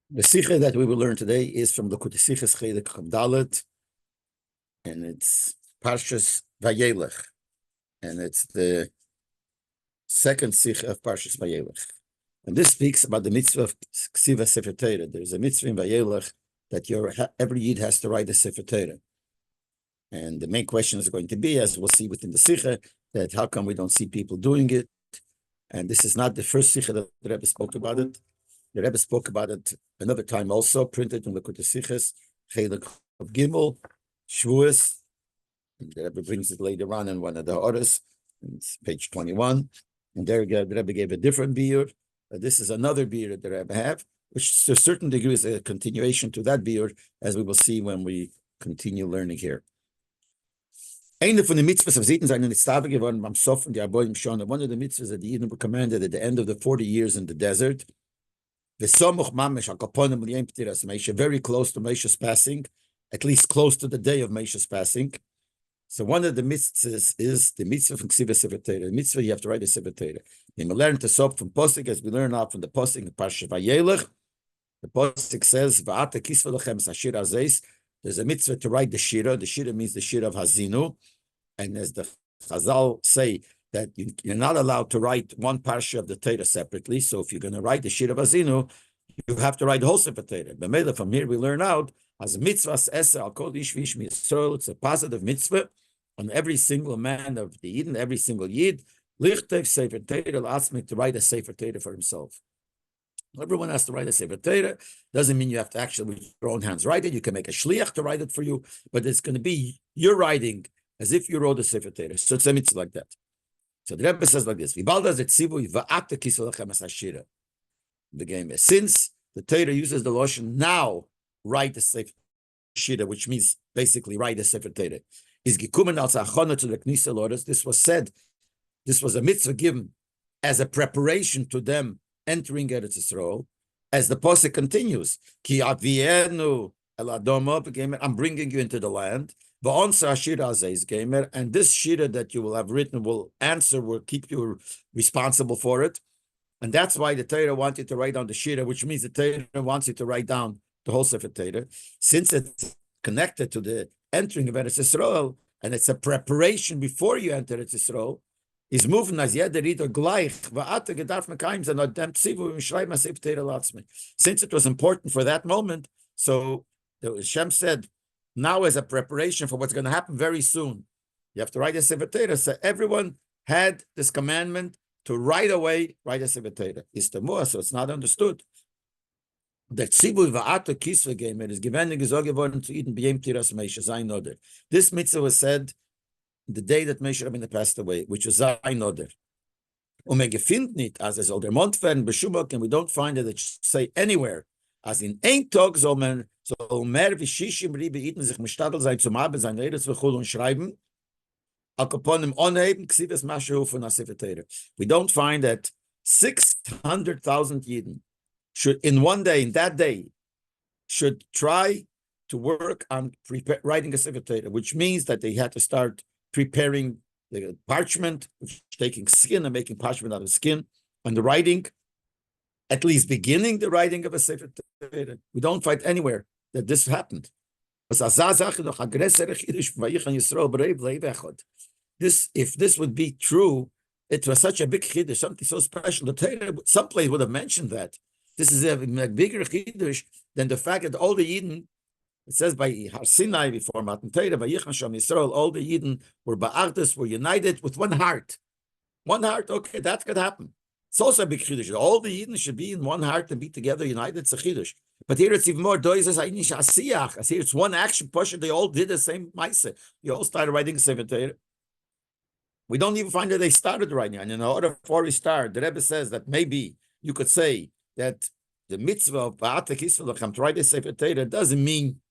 The sikha that we will learn today is from the Sichas Chelik Chavdalet, and it's Parshas Vayeleich, and it's the second sikha of Parshas Vayeleich. And this speaks about the mitzvah of Ksiva Sefer Torah. There's a mitzvah in Vayeleich that every Yid has to write a Sefer Torah. And the main question is going to be, as we'll see within the sikha, that how come we don't see people doing it? And this is not the first sikha that the Rebbe spoke about it. The Rebbe spoke about it another time also, printed in the Sichas Chelik of Gimel, Shavuos. The Rebbe brings it later on in one of the orders, it's page 21. And there the Rebbe gave a different biur. This is another biur that the Rebbe have, which to a certain degree is a continuation to that biur, as we will see when we continue learning here. Eine von den Mitzvahs auf Seiten seinen Nitztave geworden beim Sof und die Arboim schon. One of the mitzvahs that the Yidden were commanded at the end of the 40 years in the desert. Very close to Moshe's passing, at least close to the day of Moshe's passing. So one of the mitzvahs is the mitzvah from Ksiva Sefer Torah. The mitzvah you have to write a Sefer Torah. And we learn to soap from Posik, as we learn out from the Posik in Parsha Vayeleich. The Posik says, "Va'ata kisva lechem sashir azeis." There's a mitzvah to write the shira. The shira means the shira of Hazinu, and as the Chazal say, that you're not allowed to write one parsha of the Torah separately. So if you're going to write the Shir of Azinu, you have to write the whole Sefer Torah. But from here we learn out as mitzvahs esa al kol ish v'ish miYisrael. It's a positive mitzvah on every single man of the Yidden, every single Yid. Lichtev Sefer Torah l'asmik, to write a Sefer Torah for himself. Everyone has to write a Sefer Torah. Doesn't mean you have to actually with your own hands write it. You can make a shliach to write it for you, but it's going to be your writing as if you wrote a Sefer Torah. So it's a mitzvah like that. So the Rebbe says like this: the game is, since the Torah uses the lotion now, write the Sefer Shira, which means basically write the Sefer Torah. Is gekumen als achona to the Knisa Lotus. This was said, this was a mitzvah given as a preparation to them entering Eretz Yisrael. As the pasuk continues, Ki avienu el adoma, I'm bringing you into the land. And this shira that you will have written will keep you responsible for it. And that's why the Torah wants you to write down the shira, which means the Torah wants you to write down the whole Sefer Torah, since it's connected to the entering of Eretz Yisrael, and it's a preparation before you enter Eretz Yisrael. Is moving as jeder Rieder gleich. Since it was important for that moment, so the Hashem said, now as a preparation for what's going to happen very soon, you have to write a Sefer Torah. So everyone had this commandment to right away write a Sefer Torah. It's the more, so it's not understood. That Tzivui va'ata kisva gamer is given geworden zu Eden b'yem tiras Moshe Zayin Oder. This mitzvah was said the day that Moshe Rabbeinu passed away, which was Zayin Oder. Gefindt nicht, as es oder Mond werden b'shumok, and we don't find it say anywhere. As in ein Tag soll mehr wie Shishim Ribe Iden sich mestadel sein zum Abend sein Redes v'chul und schreiben. Akaponim onheben ksives mashehu von a Sefer Torah. We don't find that 600,000 Yidden should in one day, in that day, should try to work on writing a Sefer Torah, which means that they had to start preparing the parchment, taking skin and making parchment out of skin, and the writing, at least beginning the writing of a Sefer Torah. We don't find anywhere that this happened. This, if this would be true, it was such a big chiddush, something so special. The Torah, someplace would have mentioned that. This is a bigger chiddush than the fact that all the Yidden, it says by Har Sinai before Matan Torah, Vayichan Sham Yisrael, all the Yidden were ba'ardas, were united with one heart. One heart, okay, that could happen. It's also a big chiddush. All the Yidden should be in one heart and be together, united. It's a chiddush. But here it's even more. As here it's one action push. They all did the same ma'aseh. You all started writing Sefer Torah. We don't even find that they started writing. And in order before we start, the Rebbe says that maybe you could say that the mitzvah of Ba'ata Kisvalachem to write a Sefer Torah doesn't mean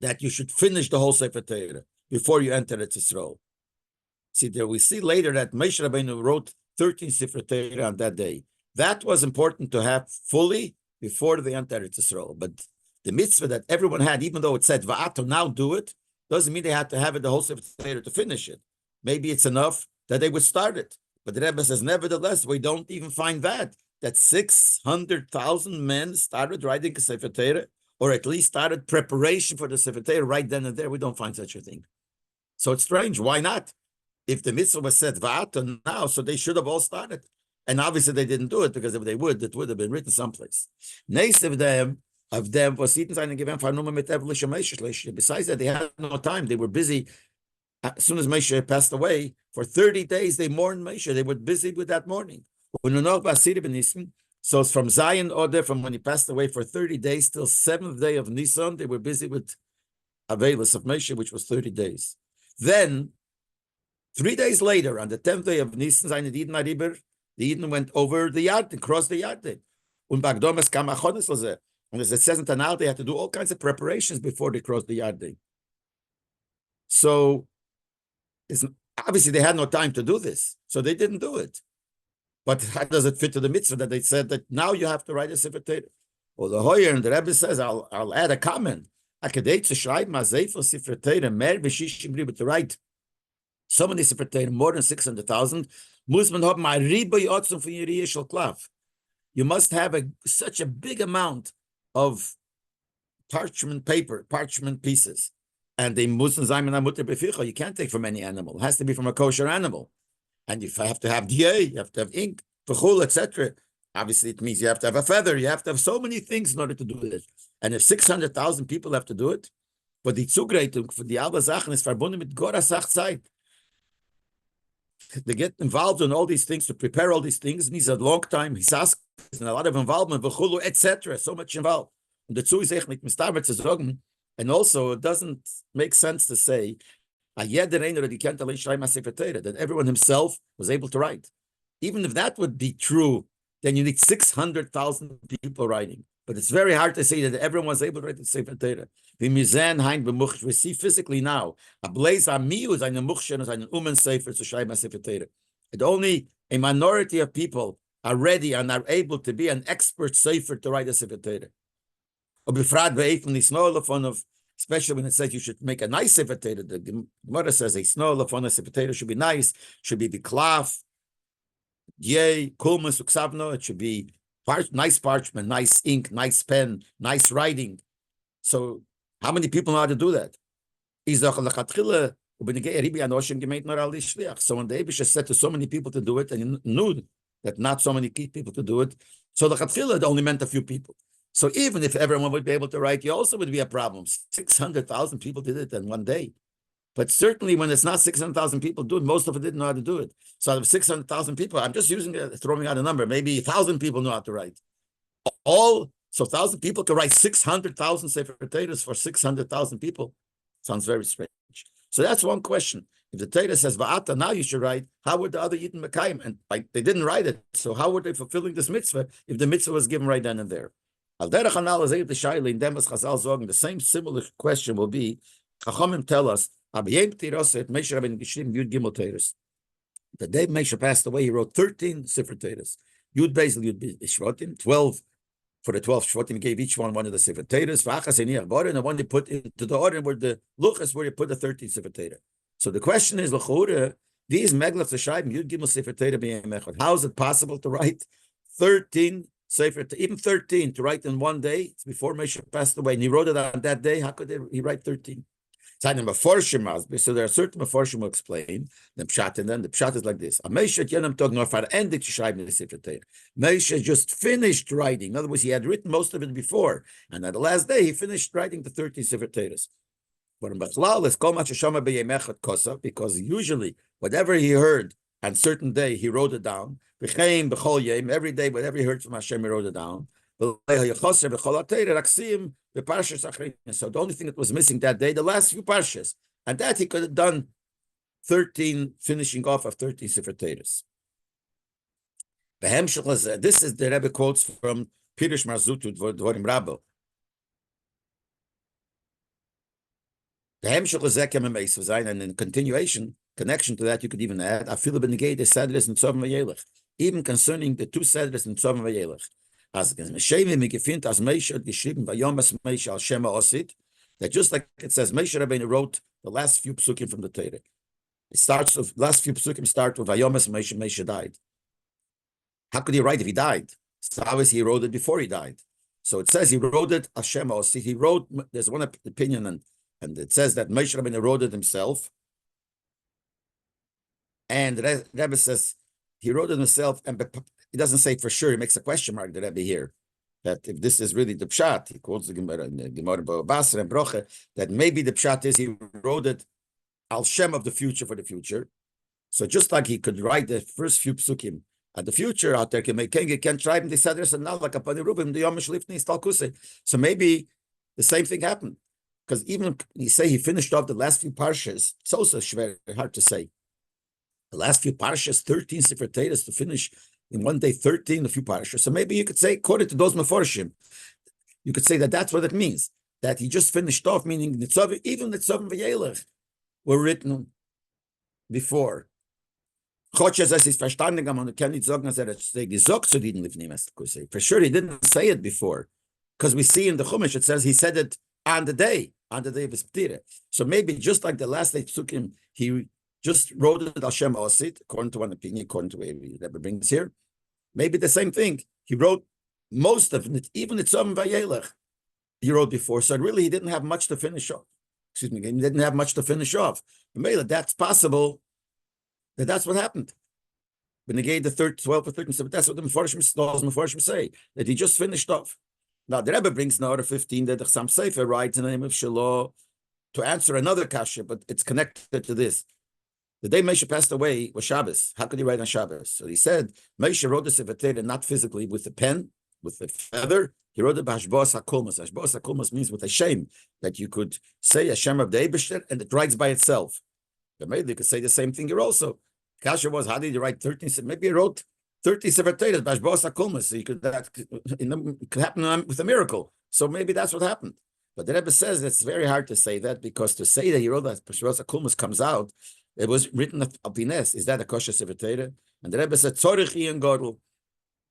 that you should finish the whole Sefer Torah before you enter Eretz Yisrael. See, there we see later that Moshe Rabbeinu wrote 13 Sefer Torah on that day. That was important to have fully before they entered Eretz Yisrael. But the mitzvah that everyone had, even though it said Va'ato, now do it, doesn't mean they had to have it the whole Sefer Torah to finish it. Maybe it's enough that they would start it. But the Rebbe says, nevertheless, we don't even find that that 600,000 men started writing a Sefer Torah, or at least started preparation for the Sefer Torah right then and there? We don't find such a thing. So it's strange. Why not? If the mitzvah was said va'ata now, so they should have all started. And obviously they didn't do it, because if they would, it would have been written someplace. Besides that, they had no time. They were busy. As soon as Moshe passed away, for 30 days, they mourned Moshe. They were busy with that mourning. So it's from Zion order, from when he passed away for 30 days till 7th day of Nisan, they were busy with Avelis of Moshe, which was 30 days. Then, 3 days later, on the 10th day of Nisan, the Eden went over the Yarden, crossed the Yarden. And as it says in Tanal, they had to do all kinds of preparations before they crossed the Yarden. So, obviously they had no time to do this, so they didn't do it. But how does it fit to the mitzvah that they said that now you have to write a Sefer Torah? Well, the Hoyer and the Rebbe says, I'll add a comment. To write so many Sefer Torah, more than 600,000, you must have such a big amount of parchment paper, parchment pieces. And the Muslim you can't take from any animal. It has to be from a kosher animal. And you have to have DA, you have to have ink, etc. Obviously, it means you have to have a feather. You have to have so many things in order to do this. And if 600,000 people have to do it, but the Zugreitung for the alle Sachen is verbunden mit Gorasach Zeit. They get involved in all these things, to prepare all these things. It needs a long time. He's asking, and a lot of involvement, etc. So much involved. And the and also, it doesn't make sense to say that everyone himself was able to write. Even if that would be true, then you need 600,000 people writing. But it's very hard to say that everyone was able to write the Sefer Torah. We see physically now, only a minority of people are ready and are able to be an expert Sefer to write a Sefer Torah. Especially when it says you should make a nice Sefer Torah. The Gemara says a Sefer Torah should be nice, should be biklaf, yay, kulmas, uksavno. It should be nice parchment, nice ink, nice pen, nice writing. So how many people know how to do that? So when the Eibusha said to so many people to do it, and he knew that not so many people to do it, so the Chatchila only meant a few people. So even if everyone would be able to write, you also would be a problem. 600,000 people did it in one day. But certainly when it's not 600,000 people do it, most of it didn't know how to do it. So out of 600,000 people, I'm just throwing out a number, maybe 1,000 people know how to write. So 1,000 people can write 600,000 Sefer Torahs for 600,000 people. Sounds very strange. So that's one question. If the Torah says, Va'ata, now you should write, how would the other Yidden Mekayim? And they didn't write it. So how were they fulfilling this mitzvah if the mitzvah was given right then and there? The same similar question will be, Chachamim tell us, the day Moshe passed away, he wrote 13 Sefer Torahs. Yud Beis Yud Shvatim, 12 for the 12 Shvatim, he gave each one of the Sefer Torahs, and the one they put into the order where the Luchas, where he put the 13 Sefer Torah. So the question is, these Meglach Shayim Yud Gimel Sefer Torah. How is it possible to write 13 Sefer, even 13 to write in one day? It's before Moshe passed away, and he wrote it on that day. How could he write 13? So there are certain Meforshim who explain the Pshat, and then the Pshat is like this. Moshe just finished writing. In other words, he had written most of it before, and on the last day, he finished writing the 13 Sefer Torahs. But in Bechlal, it's Kol Ma Sheshama B'Yemechad Kosa, because usually, whatever he heard on a certain day, he wrote it down. Every day, whatever he heard from Hashem, he wrote it down. So the only thing that was missing that day, the last few parshas, and that he could have done 13, finishing off of 13 Sefer Torahs. This is the Rebbe quotes from Pirush Marzutu Dvorim Rabbi. And in continuation, connection to that, you could even add, even concerning the two Sedres in Tzom Vayeleich. That just like it says, Moshe Rabbeinu wrote the last few psukim from the Torah. It starts with last few psukim start with Vayomas Moshe died. How could he write if he died? So obviously he wrote it before he died. So it says he wrote it Hashem Osi. He wrote, there's one opinion, and it says that Moshe Rabbeinu wrote it himself. And the Rebbe says he wrote it himself, and he doesn't say for sure. He makes a question mark, the Rebbe here, that if this is really the pshat, he quotes the Gemara Basra and Broche, that maybe the pshat is he wrote it al Shem of the future for the future. So just like he could write the first few psukim at the future out there, he can try him the Sedres and now like upon the Rubim, the Yom Shlifni Stalkuse. So maybe the same thing happened. Because even you say he finished off the last few parshas, it's also hard to say. The last few parshas, 13 Sefer Teiros to finish in one day, 13 a few parshas. So maybe you could say, according to those Meforshim, you could say that that's what it means, that he just finished off, meaning even the Tzov and Vayeleich were written before. For sure, he didn't say it before, because we see in the Chumash, it says he said it on the day of his Ptira. So maybe just like the last day took him, he just wrote it Hashem Osid, according to one opinion, according to what Rabbi brings here. Maybe the same thing. He wrote most of it, even it's Vayeleich, he wrote before. So really, he didn't have much to finish off. He didn't have much to finish off. Maybe that's possible. That's what happened. When they gave the 12 or 13, so that's what the Meforshim say, that he just finished off. Now, the Rebbe brings now 15 that the Chassam Sofer writes in the name of Shiloh to answer another kasha, but it's connected to this. The day Moshe passed away was Shabbos. How could he write on Shabbos? So he said, Moshe wrote the Sefer Torah not physically with the pen, with the feather. He wrote it by Hashbos HaKolmas. Hashbos HaKolmas means with a shame, that you could say Hashem of the Eibishter and it writes by itself. But maybe you could say the same thing here also. Kasha was, how did he write 13? Maybe he wrote 30 Sefer Torahs by Hashbos HaKolmas. So it could happen with a miracle. So maybe that's what happened. But the Rebbe says it's very hard to say that, because to say that he wrote that Hashbos HaKolmas comes out, it was written at Alpines. Is that a kosher Sefer Torah? And the Rebbe said, Tzorich Ian Godel,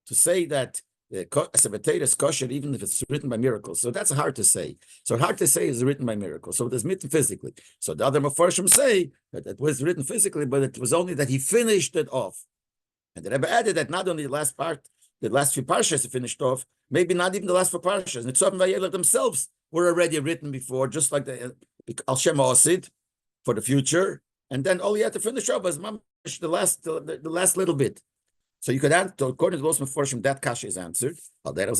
to say that the Sefer Torah is kosher even if it's written by miracles. So that's hard to say. So hard to say is written by miracles. So it is written physically. So the other Meforshim say that it was written physically, but it was only that he finished it off. And the Rebbe added that not only the last part, the last few parshas he finished off, maybe not even the last few parshas. And Tzov and Vayeleich themselves were already written before, just like the Al Shem Osid for the future. And then all he had to finish off was the last little bit. So you could answer, according to those Meforshim, that kasha is answered. Now this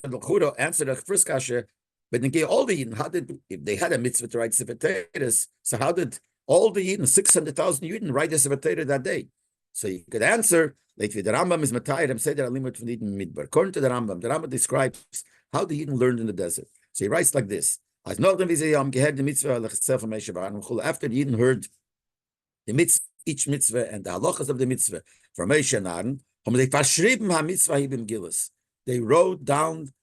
L'chura answered the first kasha, but they gave all the Yidden. How did, if they had a mitzvah to write Sefer Teiros, so how did all the Yidden, 600,000 Yidden, write a Sefer Teiros that day? So you could answer, like the Rambam is Matayim, say that Alimut from Yidden Midbar. According to the Rambam describes how the Yidden learned in the desert. So he writes like this. After the Yidden heard the mitzvah, each mitzvah and the halachas of the mitzvah from Moshe and Aaron, they wrote down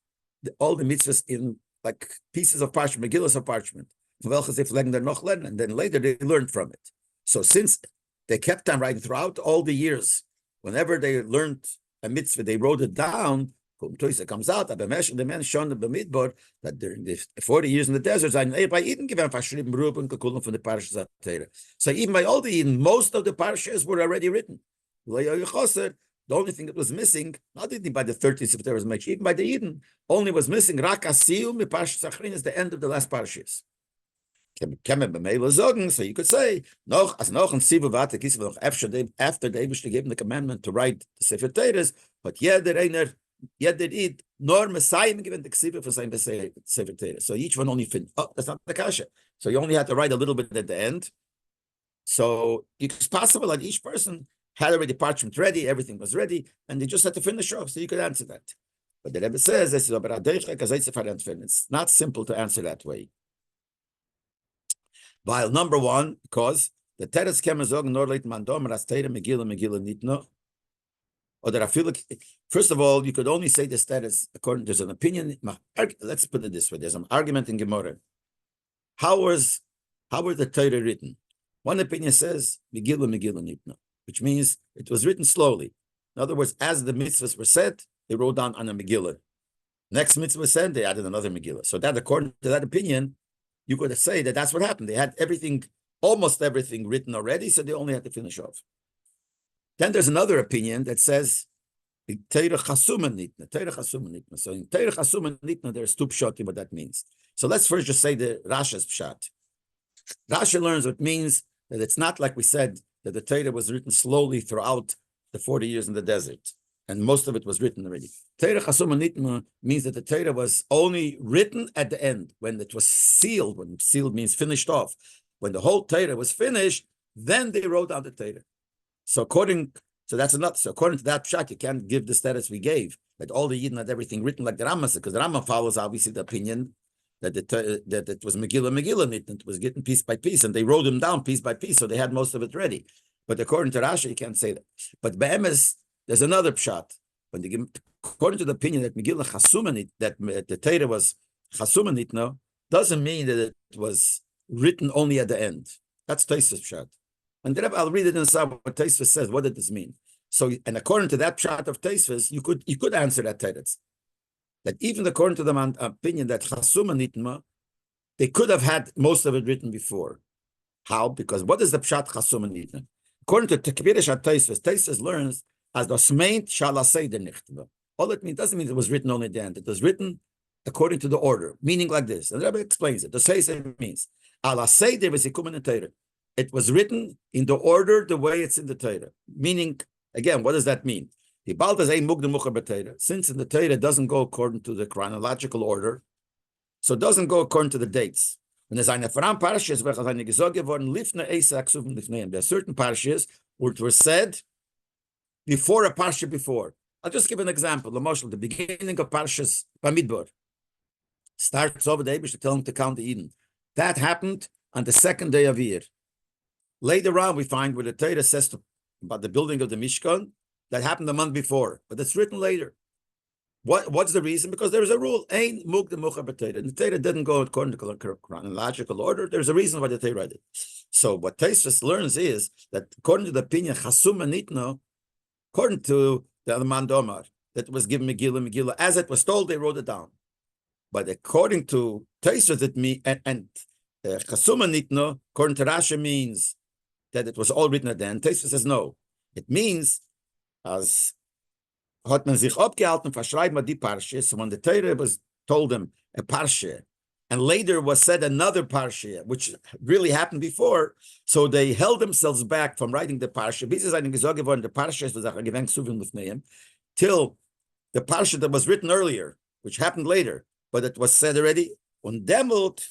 all the mitzvahs in like pieces of parchment, megillas of parchment, and then later they learned from it. So since they kept on writing throughout all the years, whenever they learned a mitzvah, they wrote it down. It comes out that the man shown the Bamidbar that during the 40 years in the desert, by Eden given from the parashas. So even by all the Eden, most of the parashas were already written. The only thing that was missing, not even by the 30th September was much, even by the Eden, only was missing Rak Asiyum, the parashas Achrin is the end of the last parashas. So you could say, after the Eibishter gave him the commandment to write the Sefer Teiros, but nor Messiah given the ksiva for saying the Sefer Torah. So each one only finished. Oh, that's not the kasha. So you only had to write a little bit at the end. So it's possible that each person had already parchment ready, everything was ready, and they just had to finish off. So you could answer that. But the Rebbe says it's not simple to answer that way. While number one, because the Teres Kemazog nor late mandom rastera Megillah nitno. Or that I feel like, first of all, you could only say the status according, there's an opinion. Let's put it this way: there's an argument in Gemara. How were the Torah written? One opinion says Megillah nitno, which means it was written slowly. In other words, as the mitzvahs were said, they wrote down on a Megillah. Next mitzvah was said, they added another Megillah. So that, according to that opinion, you could say that that's what happened. They had everything, almost everything written already, so they only had to finish off. Then there's another opinion that says Teira Chasuma Nitna. Teira Chasuma Nitna. So in Teira Chasuma Nitna, there's two pshatim what that means. So let's first just say the Rasha's pshat. Rasha learns what means that it's not like we said that the Torah was written slowly throughout the 40 years in the desert, and most of it was written already. Torah Chasuma Nitna means that the Torah was only written at the end, when it was sealed. When sealed means finished off. When the whole Torah was finished, then they wrote down the Torah. So according to that pshat, you can't give the status we gave that all the Yidden had everything written like the Rambam said, because the Rambam follows obviously the opinion that it was Megillah, it was getting piece by piece, and they wrote them down piece by piece, so they had most of it ready. But according to Rashi, you can't say that. But Be'emes, there's another pshat. When they give, according to the opinion that Megillah Chasumanit, that the Torah was Chasumanit, no, doesn't mean that it was written only at the end. That's Tosfos pshat. And the Rebbe, I'll read it inside what Tosfos says. What did this mean? So, and according to that pshat of Tosfos, you could answer that teretz. That even according to the opinion that Chasuma Nitma, they could have had most of it written before. How? Because what is the Pshat Chasuma Nitma? According to Tekbirish Tosfos learns as the Smeint Shalasei de Nichtva. All it means doesn't mean it was written only at the end. It was written according to the order, meaning like this. And the Rabbi explains it. The Seisei means Alasei de Vesikumen in Torah. It was written in the order the way it's in the Torah. Meaning, again, what does that mean? Since in the Torah it doesn't go according to the chronological order, so it doesn't go according to the dates. When there are certain parshas which were said before a parsha before. I'll just give an example. The beginning of Parshas Bamidbar starts over the Eibush to tell him to count the Eden. That happened on the second day of Iyar. Later on, we find where the Torah says about the building of the Mishkan, that happened a month before, but it's written later. What's the reason? Because there's a rule. Ein mugdem mucha b'Torah. And the Torah didn't go according to chronological order. There's a reason why the Torah read it. So what Tosfos learns is that according to the opinion Chasuma Nitno, according to the Alman Domar, that was given Megillah, as it was told, they wrote it down. But according to Tosfos, it means and Chasuma Nitno, according to Rashi, means that it was all written at the end. Tosfos says no. It means as hat man sich abgehalten verschreiben wir die Parshe. So when the Torah was told them a Parshe, and later was said another Parshe, which really happened before, so they held themselves back from writing the Parshe. Bis es eine gesagt geworden, the Parshe was gewinnt zu viel Lifneim, till the Parshe that was written earlier, which happened later, but it was said already. Und demult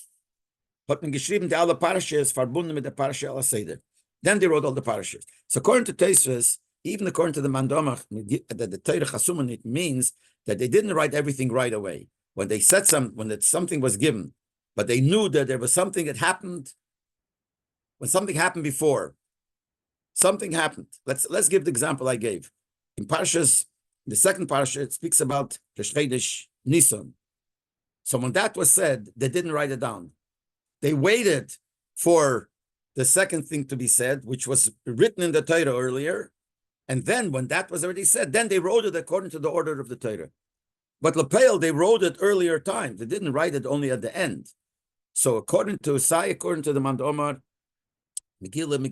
hat man geschrieben, die alle Parshes verbunden mit der Parshe ala Seder. Then they wrote all the Parshes. So according to Tosfos, even according to the Mandomach, that the Torah Chasumanit means that they didn't write everything right away. When they said something was given, but they knew that there was something that happened, when something happened before, something happened. Let's give the example I gave. In Parshas, the second Parsha, it speaks about the Shchedish Nisan. So when that was said, they didn't write it down. They waited for the second thing to be said, which was written in the Torah earlier. And then when that was already said, then they wrote it according to the order of the Torah. But Lepel, they wrote it earlier times. They didn't write it only at the end. So according to the Mandomar, Megillah,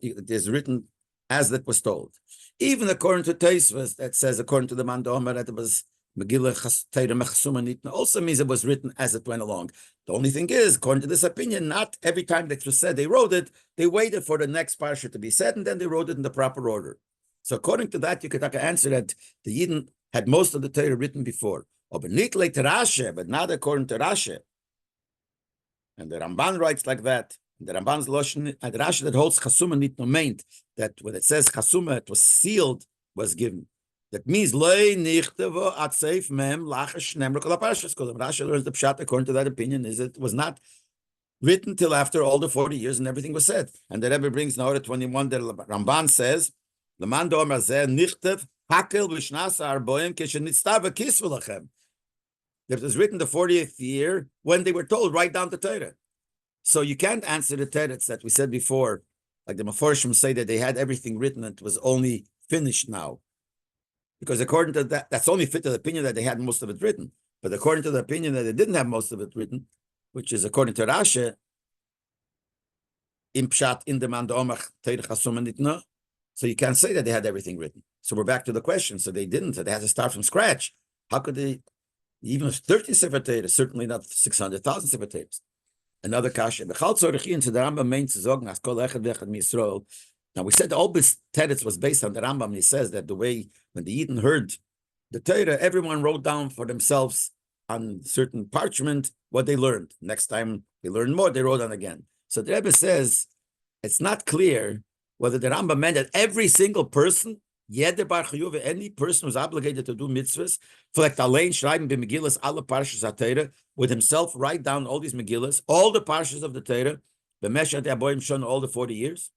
it is written as that was told. Even according to Tosfos, that says according to the Mandomar that it was Megillah Torah Mechasuma Nitna, also means it was written as it went along. The only thing is, according to this opinion, not every time that was said they wrote it, they waited for the next parsha to be said, and then they wrote it in the proper order. So according to that, you could answer that the Yidden had most of the Torah written before. But not according to Rashi. And the Ramban writes like that. The Ramban's Loshen, and Rashi that holds Chasuma Nitno meant that when it says Chasuma, it was sealed, was given. That means Lei Nichtevo at Seif Mem Lachash Nemra Kol HaParshas. Because Rashi learns the pshat according to that opinion is it was not written till after all the 40 years and everything was said. And the Rebbe brings now to 21 that Ramban says, the man do Amar Zeh Nichtev Hakel V'Shnasa Arboim Keshenitztav Kisvu Lachem. It was written the 40th year when they were told, write down the Torah. So you can't answer the teretz that we said before, like the Meforshim say that they had everything written and it was only finished now. Because according to that, that's only fit to the opinion that they had most of it written. But according to the opinion that they didn't have most of it written, which is according to Rashi, in Pshat, in the man Omach Teir Chasuma Nitna, So you can't say that they had everything written. So we're back to the question. So they didn't. So they had to start from scratch. How could they? Even 30 Sefer Torah, certainly not 600,000 Sefer Torah. Another kasha. Now we said the Obis Teretz was based on the Rambam. And he says that the way when the Eden heard the Torah, everyone wrote down for themselves on certain parchment what they learned. Next time they learned more, they wrote down again. So the Rebbe says it's not clear whether the Rambam meant that every single person, jeder bar chiyuv, any person was obligated to do mitzvahs, vielleicht allein schreiben be Megillas alle parshas HaTorah, with himself write down all these Megillas, all the parshas of the Torah, b'meshat aboim shon, all the 40 years.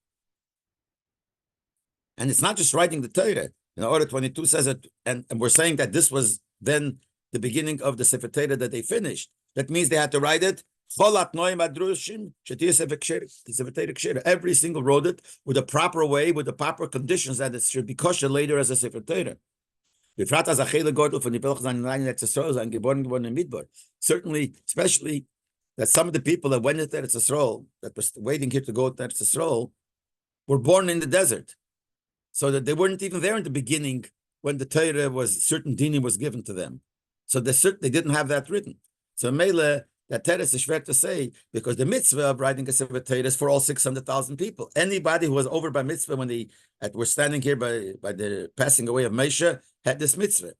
And it's not just writing the Torah. Order 22 says it, and we're saying that this was then the beginning of the Sefer Torah that they finished. That means they had to write it. Every single wrote it with a proper way, with the proper conditions that it should be kosher later as a Sefer Torah. Certainly, especially that some of the people that went into Eretz Yisrael, that was waiting here to go to Eretz Yisrael, were born in the desert. So that they weren't even there in the beginning when the Torah was, certain dinim was given to them. So they didn't have that written. So Mele, that Torah is schwer to say, because the mitzvah of writing a Sefer Torah is for all 600,000 people. Anybody who was over by mitzvah when they were standing here by the passing away of Moshe had this mitzvah.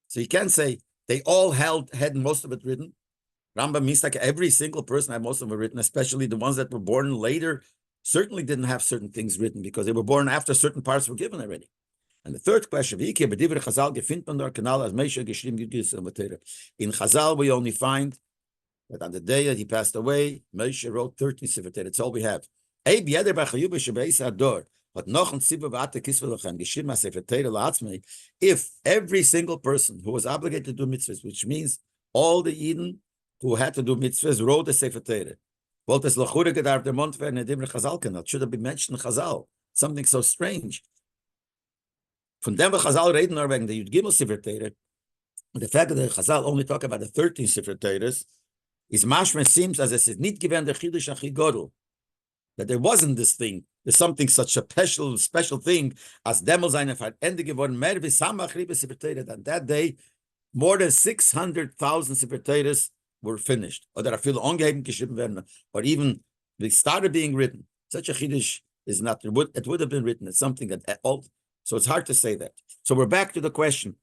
So you can't say they all had most of it written. Rambam means like every single person had most of it written, especially the ones that were born later certainly didn't have certain things written because they were born after certain parts were given already. And the third question, in Chazal we only find that on the day that he passed away, Moshe wrote 13 Sefer Torah. That's all we have. If every single person who was obligated to do mitzvahs, which means all the Eden who had to do mitzvahs, wrote the Sefer Torah, it should have been mentioned in Chazal. Something so strange. Von dem Chazal reden nur wegen der Yud Gimel Sefer Torah. The fact that the Chazal only talk about the 13 Sefer Torahs is mashma seems as if it's not given the Chidush Achi Godel, that there wasn't this thing. There's something such a special thing as Demel Zayin hat Ende geworden mehr wie Samach Ribe Sefer Torah. On that day, more than 600,000 Sefer Torahs were finished, or that are viel angeheben geschrieben werden, or even they started being written. Such a Chidush is not. It would have been written. It's something that all. So it's hard to say that. So we're back to the question.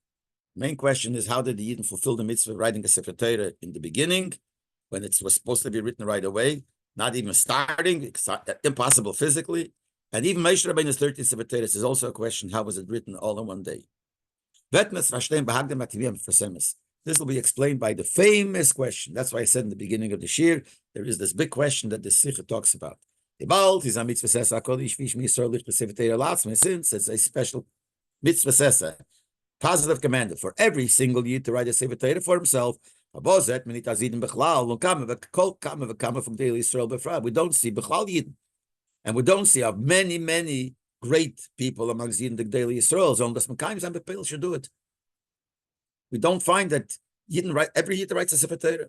Main question is, how did the Yidden fulfill the mitzvah of writing a Sefer Torah in the beginning, when it was supposed to be written right away, not even starting, it's impossible physically. And even Moshe Rabbeinu's 13 Sefer Torah is also a question, how was it written all in one day? This will be explained by the famous question. That's why I said in the beginning of the shir, there is this big question that the Sikha talks about. Since it's a special mitzvah sesa, positive commanded for every single yid to write a Sefer Torah for himself. We don't see Bechlal Yidden. And we don't see of many great people amongst Yidden, the daily Yisrael. So unless Mekayim and Bepil should do it. We don't find that Yidden every Yid writes a Sefer Torah.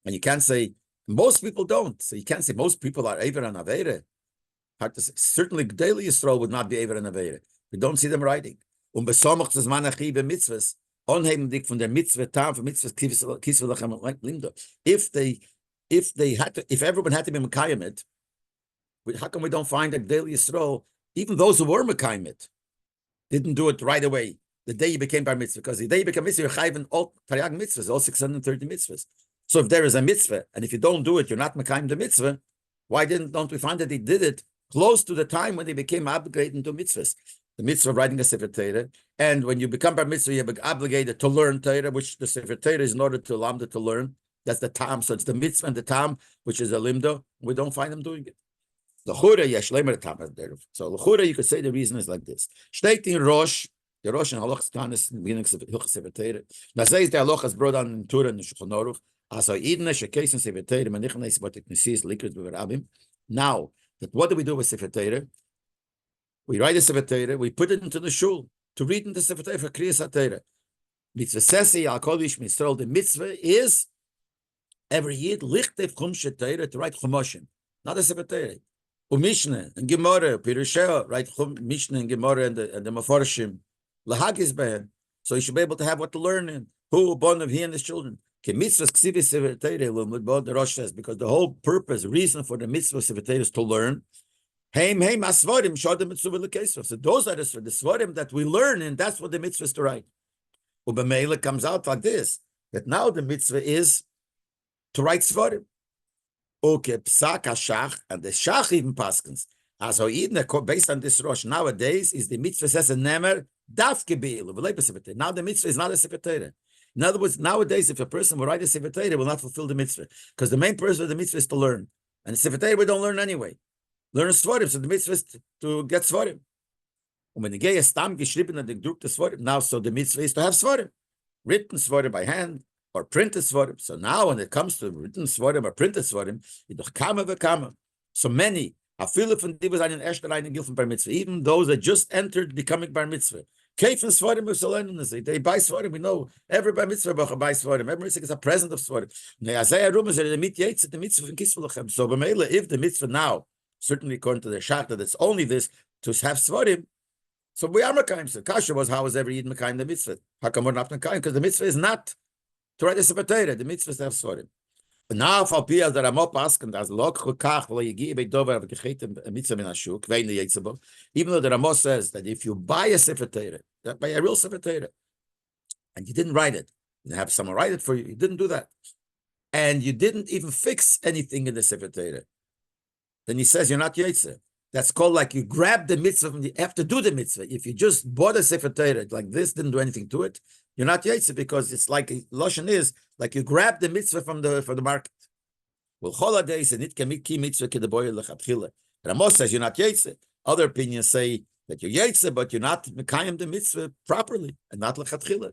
And you can't say, most people don't. So you can't say most people are Aver and Aveire. Hard to say. Certainly, daily Yisrael would not be Aver and Aveire. We don't see them writing. Mitzvahs, onheimlich von der Mitzvah, Tam for Mitzvahs, if everyone had to be Mekayim it, how come we don't find that daily Yisrael, even those who were Mekayim it, didn't do it right away, the day you became Bar Mitzvah? Because the day you became Mitzvah, you're Chayven all Taryag Mitzvahs, all 630 Mitzvahs. So if there is a mitzvah, and if you don't do it, you're not Mekayim the mitzvah, why don't we find that they did it close to the time when they became obligated to mitzvahs? The mitzvah of writing a Sefer Torah, and when you become Bar Mitzvah, you're obligated to learn Torah, which the Sefer Torah is in order to Lamda to learn. That's the Tam. So it's the mitzvah and the Tam, which is a Limdo. We don't find them doing it. L'chura yeshlemer Tam. So l'chura, you could say the reason is like this. Steht in Rosh, the Rosh and Halachas Tanis in the beginning of Hilchas Sefer Torah. Now says the Halachas brought on in Torah and Shulchan Aruch. Also, Eden shekes in Sefer Torah, manichnes but iknesis likrit b'Rabim. Now, what do we do with Sefer Torah? We write a Sefer Torah, we put it into the shul to read in the Sefer Torah for Kriyas HaTorah. Mitzvah sesi al kol ish Yisrael. The mitzvah is every yid lichtev chumshe Torah to write chumoshim, not a Sefer Torah. Mishnah and Gemara, Pirushah, right? Mishnah and Gemara and the Mefarshim. Lahagis behen. So you should be able to have what to learn in. Who born of he and his children. Because the Rosh says, because the whole purpose, reason for the mitzvah is to learn. So those are the svarim that we learn, and that's what the mitzvah is to write. Ubamela comes out like this, that now the mitzvah is to write svarim. Okay, psak hashach, and the shach even paskins. As based on this Rosh nowadays, is the mitzvah says a nemer daf gebeilu. Now the mitzvah is not a sefer. In other words, nowadays, if a person will write a sefer Torah, will not fulfill the mitzvah, because the main purpose of the mitzvah is to learn, and the sefer Torah we don't learn anyway. Learn svarim, so the mitzvah is to get svarim. When the gay is stam geschrieben and the gedruckte svarim, now so the mitzvah is to have svarim, written svarim by hand or printed svarim. So now when it comes to written svarim or printed svarim, it doch kama v'kama. So many, afile von die was einen ersten reinen gilfen bar mitzvah, even those that just entered becoming bar mitzvah. Keifen svarim of solemnity. They buy svarim. We know every bar mitzvah buys svarim. Every mitzvah is a present of svarim. Isaiah rumors that the mitzvah in kisvulachem. So b'meila, if the mitzvah now, certainly according to the shach, that it's only this to have svarim. So we are mekayim. So kasha was, how is every yid mekayim the mitzvah? How come we're not mekayim? Because the mitzvah is not to write a sefer Torah. The mitzvah is to have svarim. But now, if I'll be as the Ramah paskin, as log chukach v'lo yigi beidover v'kechet a mitzvah min hashuk vein the yitzabo. Even though the Ramah says that if you buy a sefer Torah, buy a real sefer Torah, and you didn't write it, you didn't have someone write it for you. You didn't do that, and you didn't even fix anything in the sefer Torah, then he says you're not Yetzer. That's called like you grab the mitzvah from the, you have to do the mitzvah. If you just bought a sefer Torah like this, didn't do anything to it, you're not Yetzer, because it's like Lashon is like you grab the mitzvah from the market. Well, holidays and it can be key mitzvah kedeboy lechatchila. Ramah says you're not Yetzer. Other opinions say that you're Yetzer, but you're not mekayim the mitzvah properly and not lechatchila.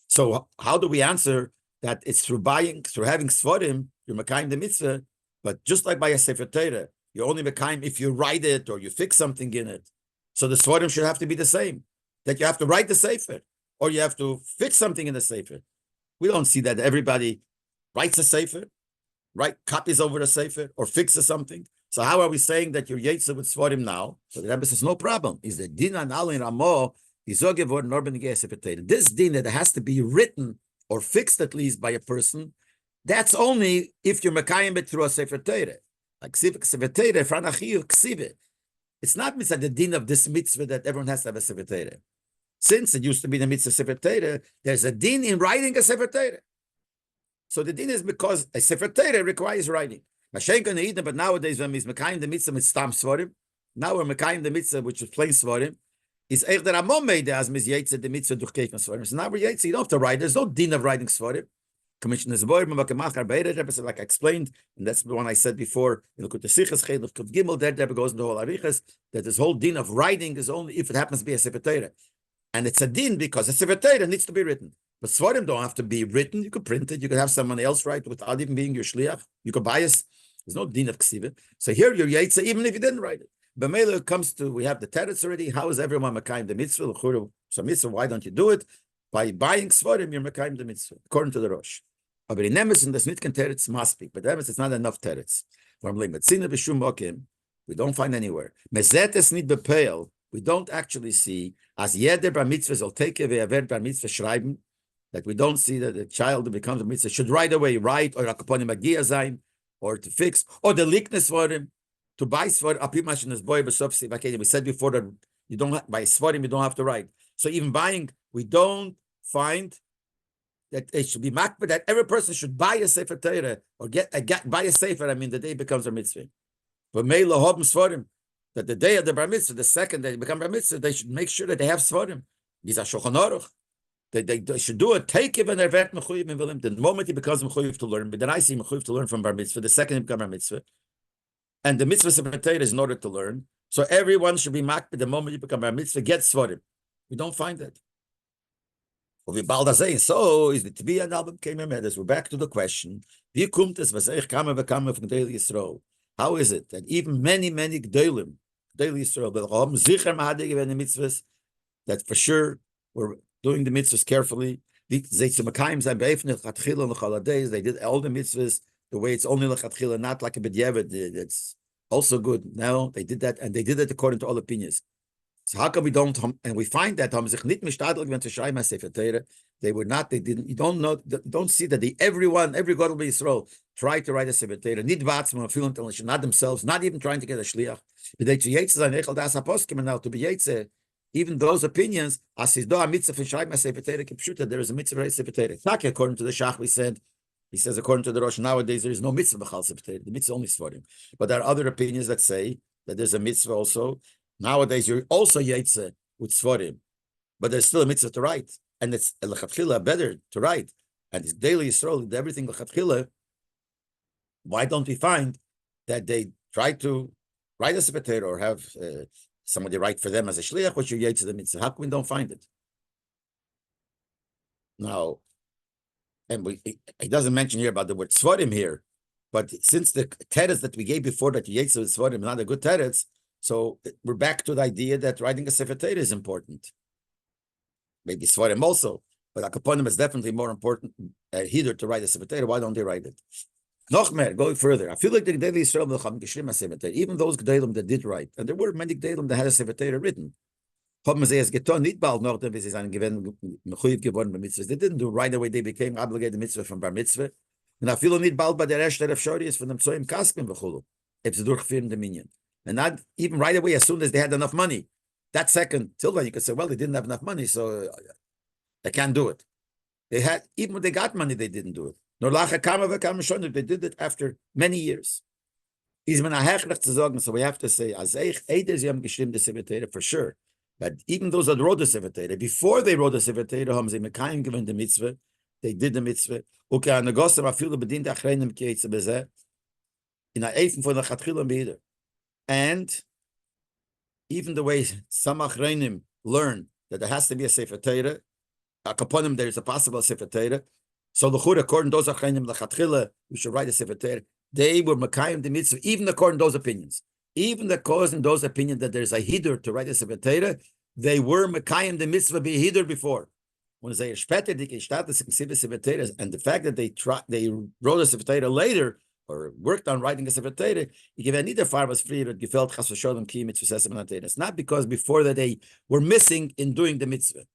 So how do we answer that? It's through having svarim, you're mekayim the mitzvah. But just like by a sefer Torah, you're only mekayim if you write it or you fix something in it. So the svarim should have to be the same. That you have to write the sefer or you have to fix something in the sefer. We don't see that everybody writes a sefer, copies over the sefer or fixes something. So how are we saying that you're yetzer with svarim now? So the Rebbe says no problem. Is the din an al in Ramo is geworden norben ge sefer Torah. This din that has to be written or fixed at least by a person. That's only if you're mekayim it through a sefer Torah. Like sefer Torah, franachiyu ksive. It's not mitzvah the din of this mitzvah that everyone has to have a sefer Torah. Since it used to be the mitzvah sefer Torah, there's a din in writing a sefer Torah. So the din is because a sefer Torah requires writing. But nowadays when we're mekayim the mitzvah with stam svarim, now we're mekayim the mitzvah which is plain svarim. Is eich der Ramah made as mis yetzer the mitzvah durch keifen svarim. So now we're yetzer. You don't have to write. There's no din of writing svarim. Commissioners boy, like I explained, and that's the one I said before. You look at the Sichas Cheduf Kuf Gimel. There goes into the whole Arichas that this whole din of writing is only if it happens to be a sefer Torah, and it's a din because a sefer Torah needs to be written. But svarim don't have to be written. You could print it. You could have someone else write without even being your shliach. You could bias. There's no din of ksiva. So here you're yetzer even if you didn't write it. But Mela comes to, we have the teretz already. How is everyone mekayim the mitzvah? So mitzvah, why don't you do it? By buying svarim, you're mekayim the mitzvah according to the Rosh. But in Emerson, there's nitken teretz must be. But Emerson, it's not enough teretz. We don't find anywhere. Mezetes nit bepeil. We don't actually see as jeder bar mitzvah soll teke ve'aver bar mitzvah schreiben. That we don't see that the child who becomes a mitzvah should right away write or akaponim magia sein or to fix or the likeness for him to buy svarim. Apimashinas boy besofsi. We said before that you don't buy svarim. You don't have to write. So even buying, we don't find that it should be makbid that every person should buy a sefer Torah or buy a sefer. I mean, the day it becomes a mitzvah. But meila hobim svarim, that the day of the bar mitzvah, the second day they become bar mitzvah, they should make sure that they have svarim. These are shulchan aruch. They should do a take even their vet mechuyim in vilim. The moment he becomes mechuyim to learn, but then I see mechuyim to learn from bar mitzvah. The second he becomes bar mitzvah, and the mitzvah sefer Torah is in order to learn. So everyone should be makbid the moment you become bar mitzvah. Get svarim. We don't find that. So is the Tbiya and album came in. We're back to the question. How is it that even many Gdolim Yisrael, that for sure were doing the mitzvahs carefully. They did all the mitzvahs the way it's only lechatchila, not like a b'diavad. It's Also good. No, they did that, and they did it according to all opinions. So how come we don't? And we find that they were not. They didn't. You don't know. Don't see that every God of Israel tried to write a Sefer Torah. Not themselves, not even trying to get a shliach. Now to be yetze, even those opinions. There is a mitzvah for Sefer Torah. According to the Shach, we said. He says, according to the Rosh, nowadays there is no mitzvah b'chal Sefer Torah. The mitzvah only is for him. But there are other opinions that say that there's a mitzvah also. Nowadays, you're also yetze with svarim, but there's still a mitzvah to write, and it's lechatchila better to write, and it's daily Yisrael, everything lechatchila. Why don't we find that they try to write a Sefer Torah or have somebody write for them as a shliach, which you yetze the mitzvah? How come we don't find it? Now, and it doesn't mention here about the word svarim here, but since the teretz that we gave before that yetze with svarim is not a good teretz. So we're back to the idea that writing a Sefer Torah is important. Maybe Svarim also, but Akaponim is definitely more important hither to write a Sefer Torah. Why don't they write it? Nochmer, going further, I feel like the Gedei Yisrael, even those Gedalim that did write, and there were many Gedalim that had a Sefer Torah written. They didn't do right away, they became obligated mitzvah from Bar Mitzvah. And I feel need bald by the rest of Shori is for them Tzoim Kaskim v'chulu. If it's durchführen the minyan. And not even right away, as soon as they had enough money. That second, till then you could say, well, they didn't have enough money, so they can't do it. They had, even when they got money, they didn't do it. They did it after many years. So we have to say, for sure. But even those that wrote the Sefer Torah, before they wrote the Sefer Torah, given the mitzvah, they did the mitzvah. And even the way some achreinim learn that there has to be a Sefer Torah, upon them there is a possible Sefer Torah. So the Chur, according to those achreinim, lechatchila, we should write a Sefer Torah. They were makayim the mitzvah, even according to those opinions. Even according to those opinions that there is a hidur to write a Sefer Torah, they were makayim the mitzvah be hidur before. When they später die gestartet Sefer Torah, and the fact that they wrote a Sefer Torah later, or worked on writing a Sefer Torah, it's not because before that they were missing in doing the mitzvah.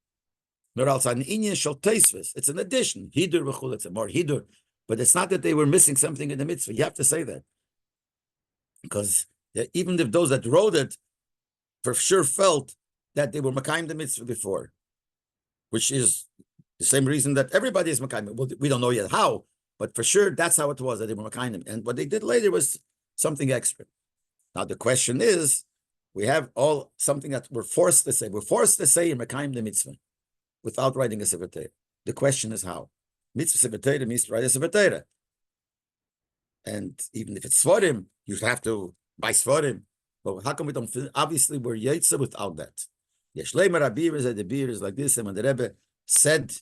It's an addition. Hidur, it's a more hidur. But it's not that they were missing something in the mitzvah. You have to say that. Because even if those that wrote it for sure felt that they were makayim the mitzvah before, which is the same reason that everybody is makayim. Well, we don't know yet how, but for sure that's how it was, that they were makayim. And what they did later was something extra. Now the question is, we have all something that we're forced to say. We're forced to say in makayim the mitzvah without writing a Sefer Torah. The question is how. Mitzvah Sefer Torah means to write a Sefer Torah. And even if it's Svarim, you have to buy Svarim. But how come we don't feel? Obviously, we're Yetzer without that. Yesh Leib Rabbi is that the beer is like this. And when the Rebbe said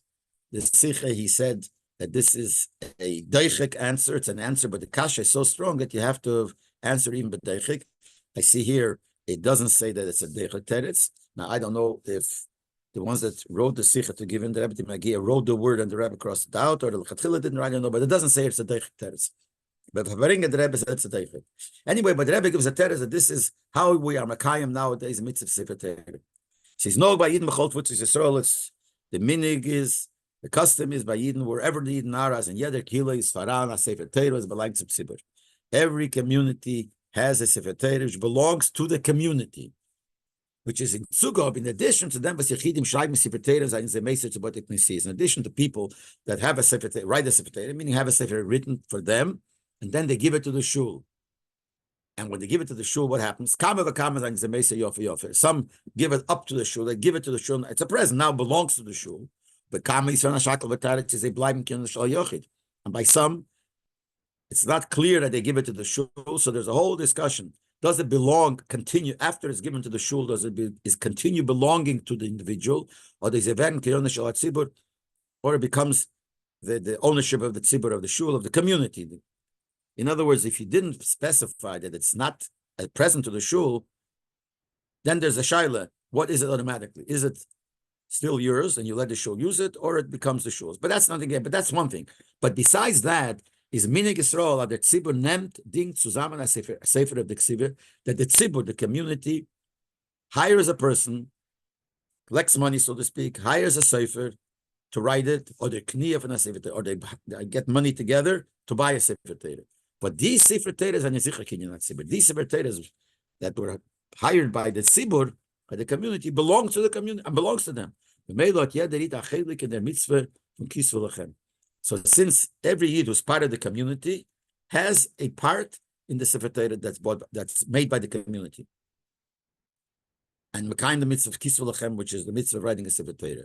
the Sicha, he said that this is a Deichik answer. It's an answer, but the Kasha is so strong that you have to answer even with Deichik. I see here, it doesn't say that it's a Deichik Teretz. Now, I don't know if the ones that wrote the Sicha to give in the Rebbe to Magia wrote the word and the Rebbe crossed it out, or the Lechatchila didn't write it, no, but it doesn't say it's a Deichik Teretz. But the Rebbe said it's a Deichik. Anyway, but the Rebbe gives a Teretz that this is how we are Makayim nowadays, mitzvah Sefer Torah. Says, no, by Yidden B'chol Tvutzis Yisrael, it's the minig is, the custom is by Yidden, wherever the Yidden are, as in Yeder Kila is Faran, a Sefer Torah is belongs to Tzibur. Every community has a Sefer Torah which belongs to the community, which is in Zugob, in addition to them, in addition to people that have a Sefer Torah, write a Sefer Torah, meaning have a Sefer written for them, and then they give it to the shul. And when they give it to the shul, what happens? Some give it up to the shul, they give it to the shul, it's a present, now belongs to the shul. But and by some, it's not clear that they give it to the shul, so there's a whole discussion. Does it belong, continue, after it's given to the shul, is continue belonging to the individual, or does it or it becomes the ownership of the tzibur, of the shul, of the community? In other words, if you didn't specify that it's not a present to the shul, then there's a shaila. What is it automatically? Is it still yours and you let the shul use it, or it becomes the shul's? But that's nothing again. But that's one thing. But besides that, is Minig Yisrael, der Tzibur nimmt Ding zusammen als Sefer of the Ksiver, that the Tzibur, the community, hires a person, collects money, so to speak, hires a Sefer to write it, or they kniya for a Sefer Torah, or they get money together to buy a Sefer Torah. But these Sefer Torahs are Nezicha Kinyan Tzibur. These Sefer Torahs that were hired by the Tzibur, by the community, belong to the community and belongs to them. So since every Yid who's part of the community has a part in the Sefer Torah that's made by the community. And Mekayim the mitzvah of Kisvah Lachem, which is the mitzvah of writing a Sefer Torah.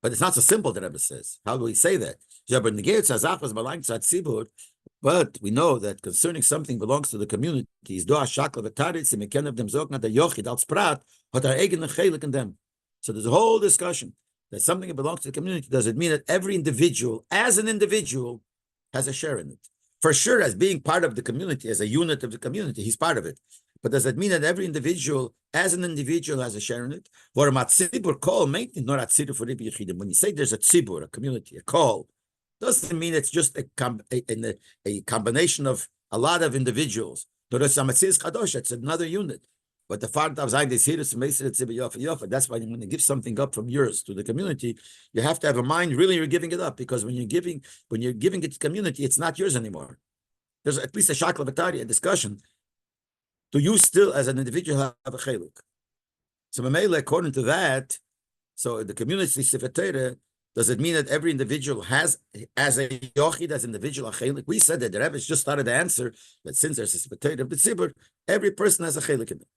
But it's not so simple, the Rebbe says. How do we say that? But we know that concerning something belongs to the community, so there's a whole discussion that something that belongs to the community, does it mean that every individual, as an individual, has a share in it? For sure, as being part of the community, as a unit of the community, he's part of it. But does that mean that every individual, as an individual, has a share in it? When you say there's a tzibur, a community, a call, doesn't mean it's just a combination of a lot of individuals. It's another unit. But the fact of Zayin is here to that's why when you give something up from yours to the community, you have to have a mind, really you're giving it up, because when you're giving it to community, it's not yours anymore. There's at least a shakla a discussion. Do you still, as an individual, have a chiluk? So Mamela, according to that, so the community Sefer Torah, does it mean that every individual has, as a yochid, as an individual, a chiluk? We said that the Rebbe just started the answer that since there's a Sefer Torah of the tzibur, every person has a chiluk in it.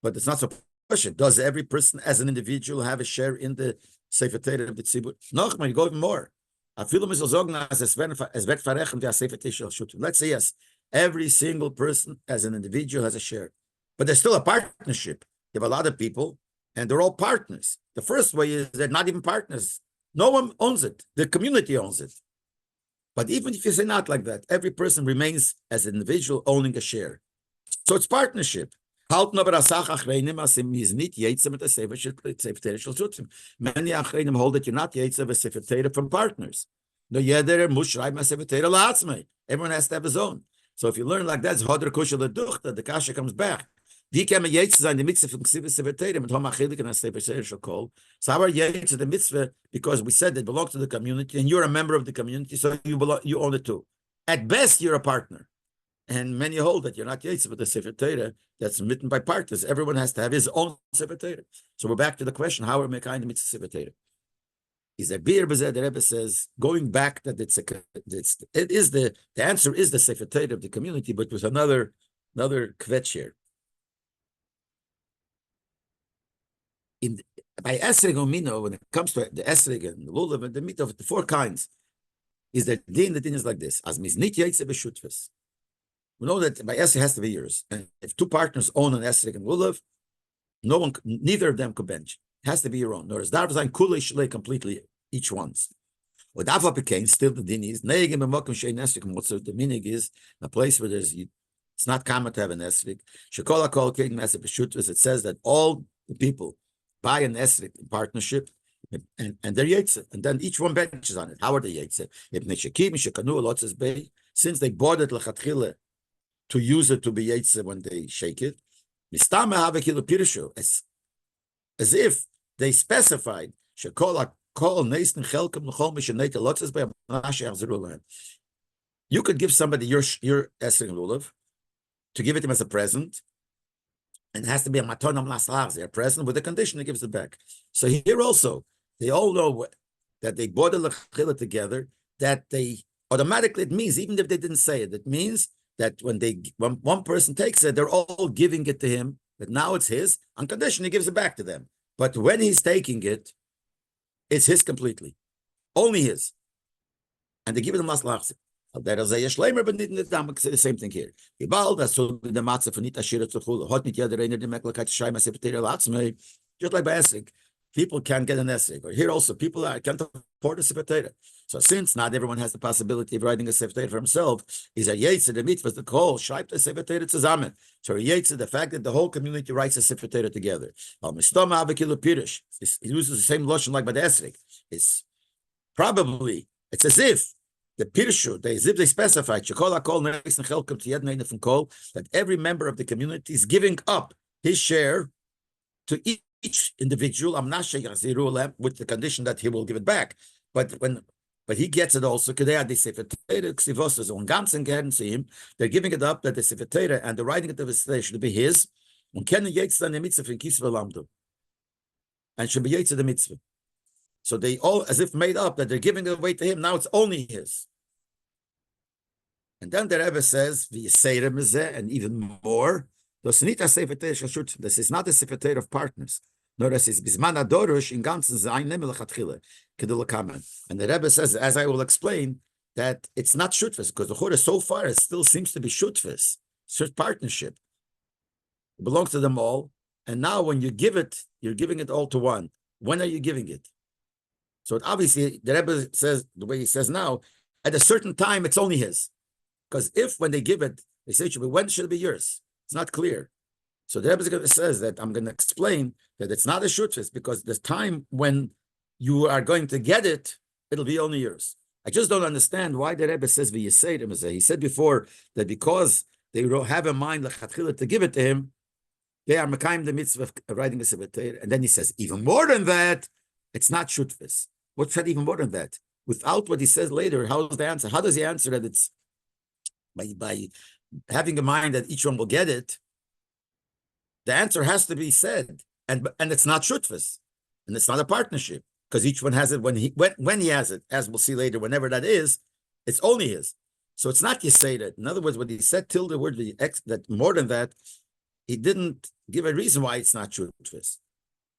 But it's not so question. Does every person, as an individual, have a share in the Sefer Torah of the tzibur? No, you go even more. Let's say yes. Every single person as an individual has a share. But there's still a partnership. You have a lot of people, and they're all partners. The first way is they're not even partners. No one owns it. The community owns it. But even if you say not like that, every person remains as an individual owning a share. So it's partnership. Many achreinim hold that you're not yetzer v'sefer from partners. Everyone has to have his own. So if you learn like that, the kasha comes back. So our yetzer the mitzvah, because we said it belongs to the community, and you're a member of the community, so you own it too. At best, you're a partner. And many hold that you're not yetzer, but the Sefer Torah that's written by partners. Everyone has to have his own Sefer Torah. So we're back to the question: how are we kind of mitzvah Sefer Torah? Is there beer? The Rebbe says, going back that the answer is the Sefer Torah of the community, but with another kvetch here. By esrog umino, when it comes to the esrog and the lulav and the meat of the four kinds, is that the din is like this: as miznit yetzer b'shutfus. We know that by esrog has to be yours, and if two partners own an esrog and lulav, neither of them could bench. It has to be your own. Notice that was kulei completely each one's. What Ava became still the din is neigim b'makom shein esrog. What's the minig is a place where it's not common to have an esrog. Shekol hakol kein esrog b'shutfus. It says that all the people buy an esrog in partnership, and they're yetzer, and then each one benches on it. How are they yetzer? Since they bought it lechatchila to use it to be yetzer when they shake it, as if they specified you could give somebody your esrog lulav to give it to him as a present. And it has to be a matonam laslach, they're present with the condition he gives it back. So here also, they all know that they bought the lechila together, that they automatically, it means, even if they didn't say it, it means that when one person takes it, they're all giving it to him, that now it's his, on condition he gives it back to them. But when he's taking it, it's his completely, only his. And they give it a maslach. There is a yeshleimer, but the same thing here. Just like by esrog, people can't get an esrog. Or here also, people can't afford a Sefer Torah. So since not everyone has the possibility of writing a Sefer Torah for himself, is a yetzer the mitzvah the call schreibt a Sefer Torah zusammen. So a yetzer the fact that the whole community writes a Sefer Torah together. He uses the same lotion like by the esrog. It's as if The Pirshu, they specified that every member of the community is giving up his share to each individual, with the condition that he will give it back. But he gets it also. They're giving it up that the Sifetera and the writing of the Sifetera should be his. And should be Yetzer the mitzvah. So they all, as if made up, that they're giving it away to him. Now it's only his. And then the Rebbe says, and even more, this is not a Sifetera of partners. Nor this is Bisman Adorosh in ganzen Zayin Nemelachatchile. And the Rebbe says, as I will explain, that it's not shutfus, because the Chorah so far it still seems to be shutfus, partnership. It belongs to them all. And now when you give it, you're giving it all to one. When are you giving it? So obviously, the Rebbe says, the way he says now, at a certain time, it's only his. Because if when they give it, they say, when should it be yours? It's not clear. So the Rebbe says that I'm going to explain that it's not a shutfus, because the time when you are going to get it, it'll be only yours. I just don't understand why the Rebbe says v'yiseirim. He said before that because they have in mind l'chatchila to give it to him, they are mekayim the mitzvah of writing a sefer. And then he says, even more than that, it's not shutfus. What's that even more than that? Without what he says later, how's the answer? How does he answer that it's by having in mind that each one will get it? The answer has to be said, and it's not shutfus, and it's not a partnership, because each one has it when he has it, as we'll see later, whenever that is, it's only his. So it's not Yisera. In other words, when he said till the word that more than that, he didn't give a reason why it's not shutfus.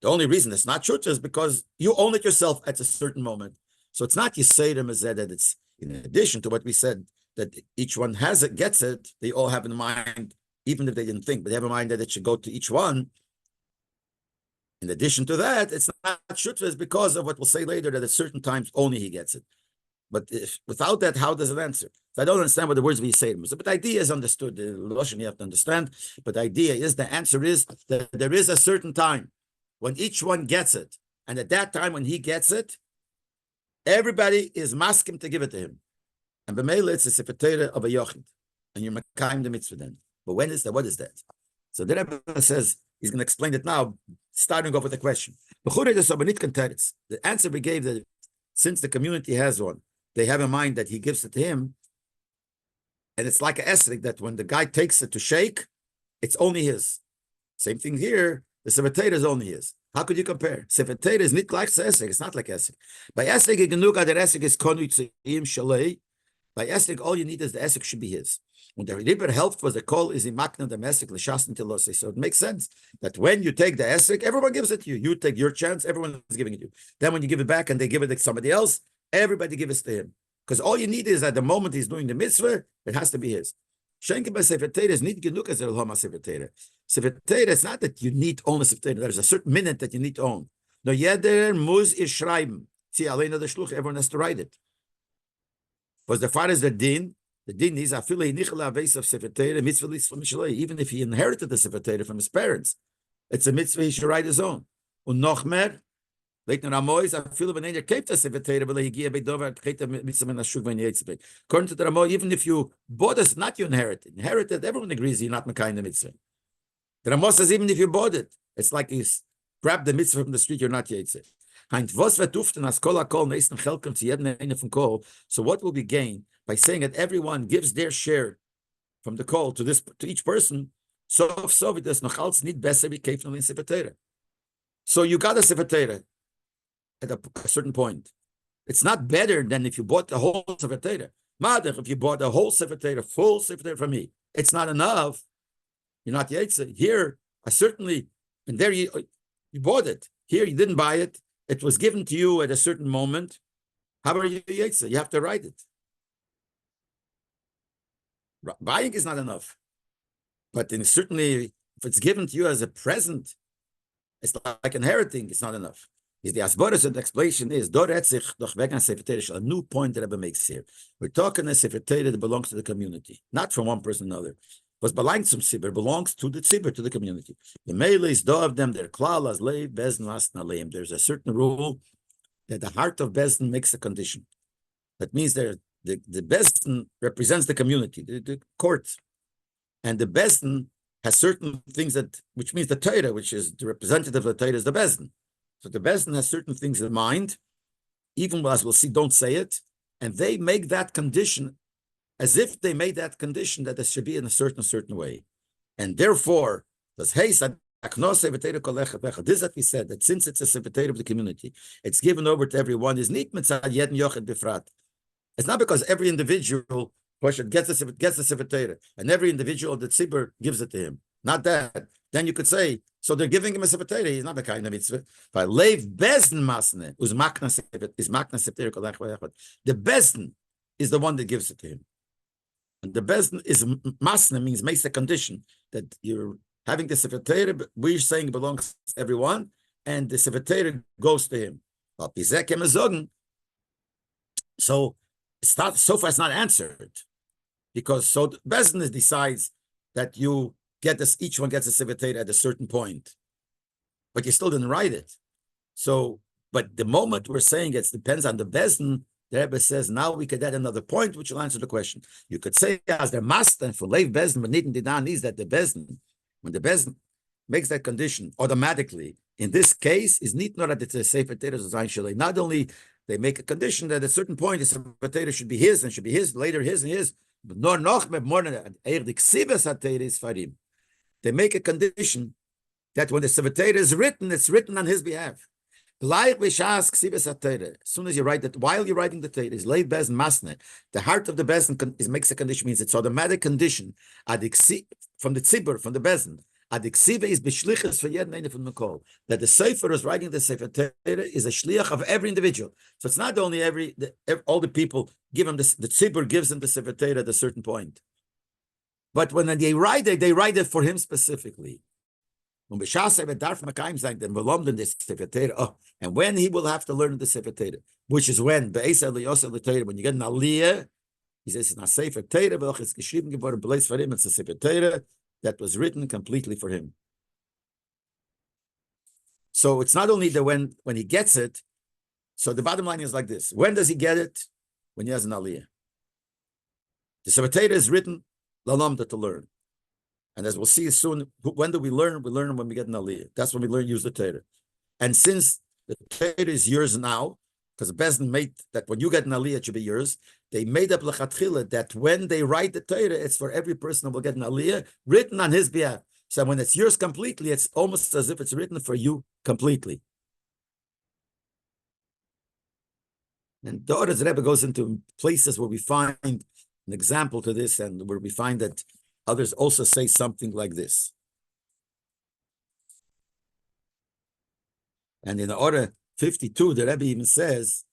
The only reason it's not shutfus is because you own it yourself at a certain moment. So it's not Yisera Mezeh, that it's in addition to what we said, that each one has it, gets it, they all have in mind, even if they didn't think, but they have in mind that it should go to each one. In addition to that, it's not shutfus because of what we'll say later, that at certain times only he gets it. But without that, how does it answer? So I don't understand what the words we say. But the idea is understood. The Lashon you have to understand. But the idea is, the answer is that there is a certain time when each one gets it. And at that time when he gets it, everybody is masking to give it to him. And b'meila, it's a sefer of a yochid. And you're mekayim the mitzvah then. But when is that? What is that? So the Rebbe says, he's going to explain it now, starting off with a question. The answer we gave, that since the community has one, they have in mind that he gives it to him, and it's like an esrog, that when the guy takes it to shake, it's only his. Same thing here, the sefer is only his. How could you compare? Sefer is not like esrog, it's not like esrog. By esrog, the esrog is konu tziyim shalei. By esrog, all you need is the esrog should be his. When the Leib helped was the call is in makna the esrog l'shasn tilosei. So it makes sense that when you take the esrog, everyone gives it to you. You take your chance, everyone is giving it to you. Then when you give it back and they give it to somebody else, everybody gives it to him. Because all you need is at the moment he's doing the mitzvah, it has to be his. Schenken by sefer is nicht genug as Elhama sefer Torah. Sefer Torah, it's not that you need to own a sefer Torah. There's a certain minute that you need to own. No, jeder muss es schreiben. See, allein der Schluch, everyone has to write it. Because the father is the din is afilei nichla aves of sefer Torah, mitzvah lis from Mishlei. Even if he inherited the sefer Torah from his parents, it's a mitzvah he should write his own. Und noch mehr, according to the Ramo, even if you bought it, not you inherited, everyone agrees you're not mekayim the mitzvah. The Ramo says even if you bought it, it's like you grab the mitzvah from the street, you're not yetzer. So what will be gained by saying that everyone gives their share from the call to each person? So you got a sefer Torah at a certain point. It's not better than if you bought the whole sefer Torah. If you bought the whole sefer Torah, full sefer Torah from me, it's not enough. You're not yetzer. Here, I certainly, and there you bought it. Here you didn't buy it. It was given to you at a certain moment. How are you yetzer? You have to write it. Buying is not enough. But then certainly, if it's given to you as a present, it's like inheriting. It's not enough. Is the asboris and the explanation is a new point that Rabbi makes here. We're talking a sefer Torah that belongs to the community, not from one person to another. But belongs to tzibur, belongs to the tzibur, to the community. The mele is do of them, their klal as leib bezn asna leim. There's a certain rule that the heart of bezn makes a condition. That means there the Bezdin represents the community, the court, and the Bezdin has certain things which means the Torah, which is the representative of the Torah, is the Bezdin. So the Bezdin has certain things in mind, even as we'll see, don't say it, and they make that condition as if they made that condition that it should be in a certain way. And therefore, this is what we said, that since it's a sefer of the community, it's given over to everyone. Is nicht mitzad jeden yochid bifrat. It's not because every individual gets the sefer Torah, and every individual of the tzibur gives it to him. Not that. Then you could say, so they're giving him a sefer Torah. He's not a kind of mitzvah. But Leib bezn masne is makna sefer Torah. The bezn is the one that gives it to him. And the bezn is masna, means makes a condition that you're having the sefer Torah. We're saying it belongs to everyone, and the sefer Torah goes to him. So it's not, so far it's not answered, because so the bezn decides that you get this, each one gets a sefer Torah at a certain point, but you still didn't write it. So, but the moment we're saying it depends on the bezn, the Rebbe says now we could add another point which will answer the question. You could say as the master for Leib bezn, but nidin is that the bezn, when the bezn makes that condition automatically, in this case, is not nor that it's a sefer Torah zayin shalei. Not only they make a condition that at a certain point the sefer Torah should be his and should be his, later his and his, but nor noch more than that. They make a condition that when the sefer Torah is written, it's written on his behalf. As soon as you write that, while you're writing the Torah, is Leib bezn masne. The heart of the bezn makes a condition, means it's automatic condition from the tzibur, from the bezn. Adiksiva is b'shlichus for jeden eine from Mekol. That the sefer is writing the sefer Torah is a shliach of every individual. So it's not only all the people give him the tzibur gives him the sefer Torah at a certain point, but when they write it for him specifically. And when he will have to learn the sefer Torah, which is when when you get an aliyah, he says it's not sefer Torah, but it's geschrieben geworden, belois for him. It's a sefer Torah that was written completely for him. So it's not only that when he gets it. So the bottom line is like this: when does he get it? When he has an aliyah. The sefer Torah is written lalamda, to learn. And as we'll see soon, when do we learn? We learn when we get an aliyah. That's when we use the Torah. And since the Torah is yours now, because the Bezdin made that when you get an aliyah, it should be yours, they made up lechatchila that when they write the Torah, it's for every person who will get an aliyah, written on his behalf. So when it's yours completely, it's almost as if it's written for you completely. And the Orez Rebbe goes into places where we find an example to this, and where we find that others also say something like this. And in the order 52, the Rebbe even says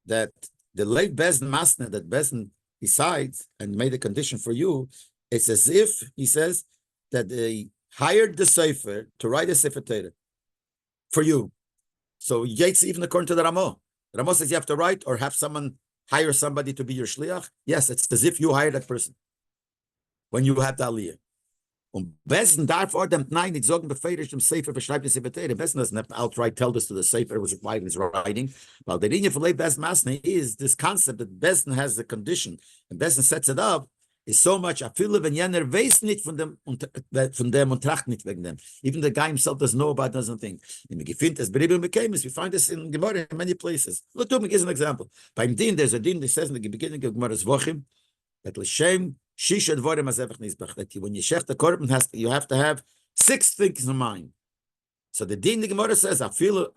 that the late Bezdin Masna, that Bezdin decides and made a condition for you, it's as if, he says, that they hired the Sefer to write a Sefer Torah for you. So Yates, even according to the Ramah. The Ramah says you have to write or have someone hire somebody to be your shliach. Yes, it's as if you hire that person when you have the aliyah. Bezdin darf ordem nein, nicht sagen befeirisch dem Sefer beschreibt die Sefer Torah. Bezdin doesn't have to outright tell this to the Sefer was required in his writing. Well, the linear for Leib bezn masne is this concept that Bezdin has the condition and Bezdin sets it up is so much afile wenn jener weiß nicht von dem und tracht nicht wegen dem. Even the guy himself doesn't know about, doesn't think. In the gefind as beribim became, we find this in Gemara in many places. Look, to me give an example. Beim Din, there's a Din that says in the beginning of Gemara's Vochim that l'shem shisha dvorim azevach nizbach, that when you shech the korban, you have to have 6 things in mind. So the Din, the Gemara says, even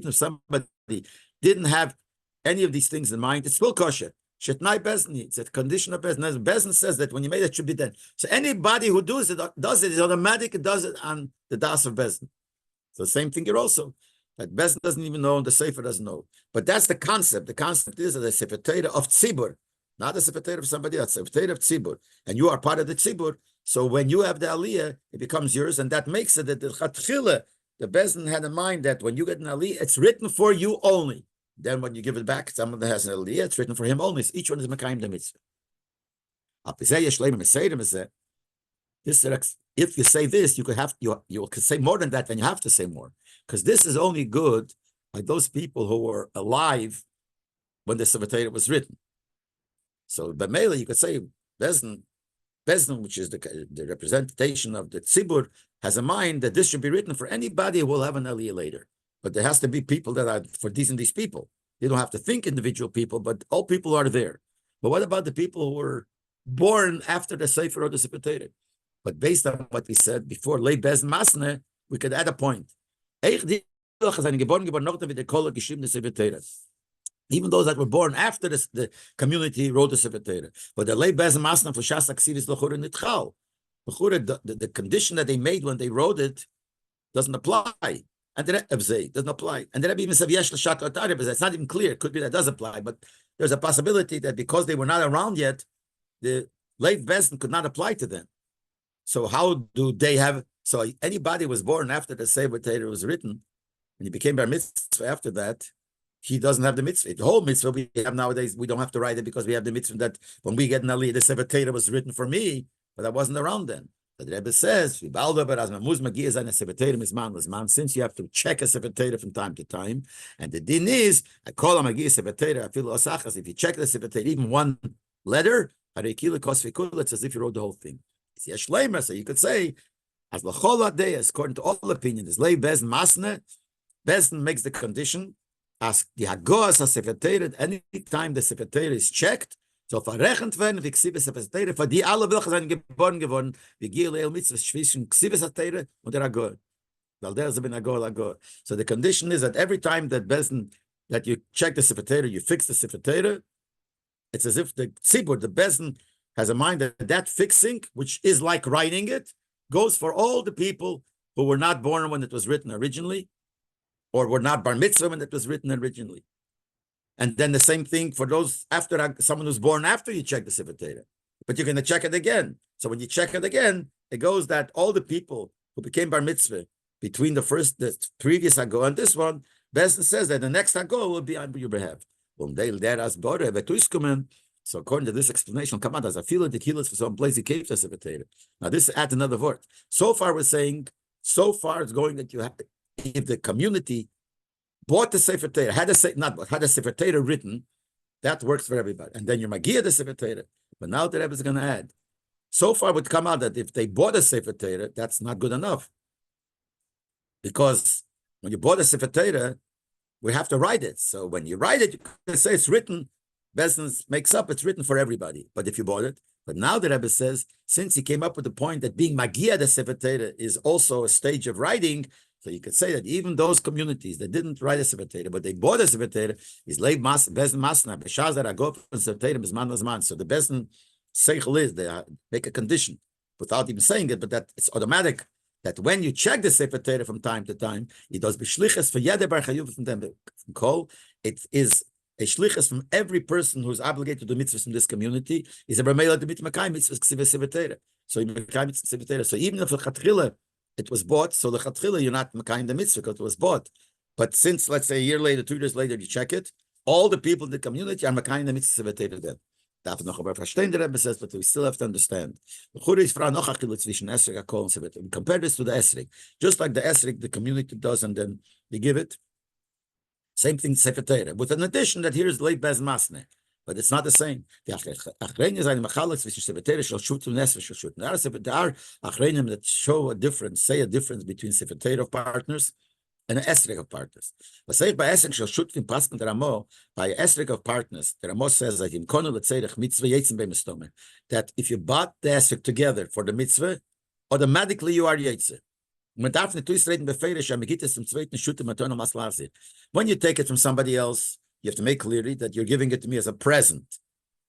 if somebody didn't have any of these things in mind, it's still kosher. Shetnai Bezdin, it's a condition of Bezdin. Bezdin says that when you made it, should be done. So anybody who does it is automatic, it does it on the das of Bezdin. So the same thing here also. That Bezdin doesn't even know, and the Sefer doesn't know. But that's the concept. The concept is that the Sefer Torah of Tzibur, not the Sefer Torah of somebody else, Sefer Torah of Tzibur. And you are part of the Tzibur. So when you have the Aliyah, it becomes yours, and that makes it that the Chatchila, the Bezdin had in mind that when you get an Aliyah, it's written for you only. Then when you give it back, someone that has an aliyah, it's written for him only. So each one is mekayim the mitzvah. If you say this, you could say more than that, then you have to say more. Because this is only good by those people who were alive when the Sefer Torah was written. So by Mele, you could say Bezdin, which is the representation of the Tzibur, has a mind that this should be written for anybody who will have an Aliyah later. But there has to be people that are for these people. You don't have to think individual people, but all people are there. But what about the people who were born after the Sefer or the Sefer Torah? But based on what we said before, Leib Bezdin Masne, we could add a point. Even those that were born after the community wrote the Sefer Torah. But the Leib Bezdin Masna for Shas Aksiris L'chura Nitchal. The condition that they made when they wrote it doesn't apply. And the Rebbe doesn't apply. And the Rebbe even said, Yesh L'shat Otar Rebbe. It's not even clear. It could be that does apply. But there's a possibility that because they were not around yet, the Leib Bezdin could not apply to them. So how do they have... So anybody was born after the Sefer Torah was written, and he became Bar Mitzvah after that, he doesn't have the mitzvah. The whole mitzvah we have nowadays, we don't have to write it because we have the mitzvah that when we get an aliyah, the Sefer Torah was written for me, but I wasn't around then. But the Rebbe says, since you have to check a Sefer Torah from time to time, and the din is, I call him a Sefer Torah, I feel osachas. If you check the Sefer Torah, even one letter, it's as if you wrote the whole thing. So you could say, as according to all opinions, Leib Bezdin Masne, Bezdin makes the condition. As the Hagos has Sefer Torah, any time the Sefer Torah is checked, so verrechnet werden, wie Ksibes Sefer Torah, für die alle welche sind geboren geworden, wie Giel El Mitzvah zwischen Ksibes Torah und der Hagor. Weil der ist bin Hagor. So the condition is that every time that Bezdin, that you check the Sefer Torah, you fix the Sefer Torah, it's as if the Tzibur, the Bezdin, has a mind that fixing, which is like writing it, goes for all the people who were not born when it was written originally, or were not bar mitzvah when it was written originally. And then the same thing for those after someone who's born after you check the Sefer Torah. But you're going to check it again. So when you check it again, it goes that all the people who became bar mitzvah between the previous Hagor and this one, Bezdin says that the next Hagor will be on your behalf. So according to this explanation, come on, as I feel it, the kilos for some place he keeps the Sefer Torah. Now this adds another word. So far we're saying, so far it's going that you have, if the community bought the Sefer Torah, had a Sefer Torah written, that works for everybody. And then you're Magia the Sefer Torah. But now the Rebbe is going to add. So far would come out that if they bought a Sefer Torah, that's not good enough. Because when you bought a Sefer Torah, we have to write it. So when you write it, you can say it's written, Bezdin makes up, it's written for everybody. But if you bought it, but now the Rebbe says, since he came up with the point that being Magia the Sefer Torah is also a stage of writing, so you could say that even those communities that didn't write a Sefer Torah, but they bought a Sefer Torah, is Leib Bezdin Masna, B'shazar Agov and Sefer Torah B'zman Lazman. So the Bezdin Seichel is, they make a condition without even saying it, but that it's automatic that when you check the Sefer Torah from time to time, it does b'shlichus for Yeder Bar Chayuv from them Kol. It is a shlichus from every person who's obligated to do mitzvahs in this community. Is a b'meila to mitzvah mitzvahs Sefer Torah. So Sefer Torah. So even if the it was bought, so the chatchila you're not makayim the mitzvah because it was bought. But since let's say a year later, 2 years later, you check it, all the people in the community are makayim the mitzvah Sefer Torah then. Darf noch aber verstehen, the Rebbe says, but we still have to understand. We compare this to the esrik. Just like the esrik, the community does, and then they give it. Same thing, Sefer Torah. With an addition that here is Leib Bezdin Masne. But it's not the same. The achreinim is ein machalek zwischen Sefer Torah shel shut and esrik shel shut. There are achreinim that show a difference, say a difference between Sefer Torah of partners and an esrog of partners. But say by esrog shall shoot in paskin the Ramo, by esrog of partners, the Ramo says that in kono letzerich mitzvah yetzim beimestome, that if you bought the esrog together for the mitzvah, automatically you are yetzim. When you take it from somebody else, you have to make clearly that you're giving it to me as a present.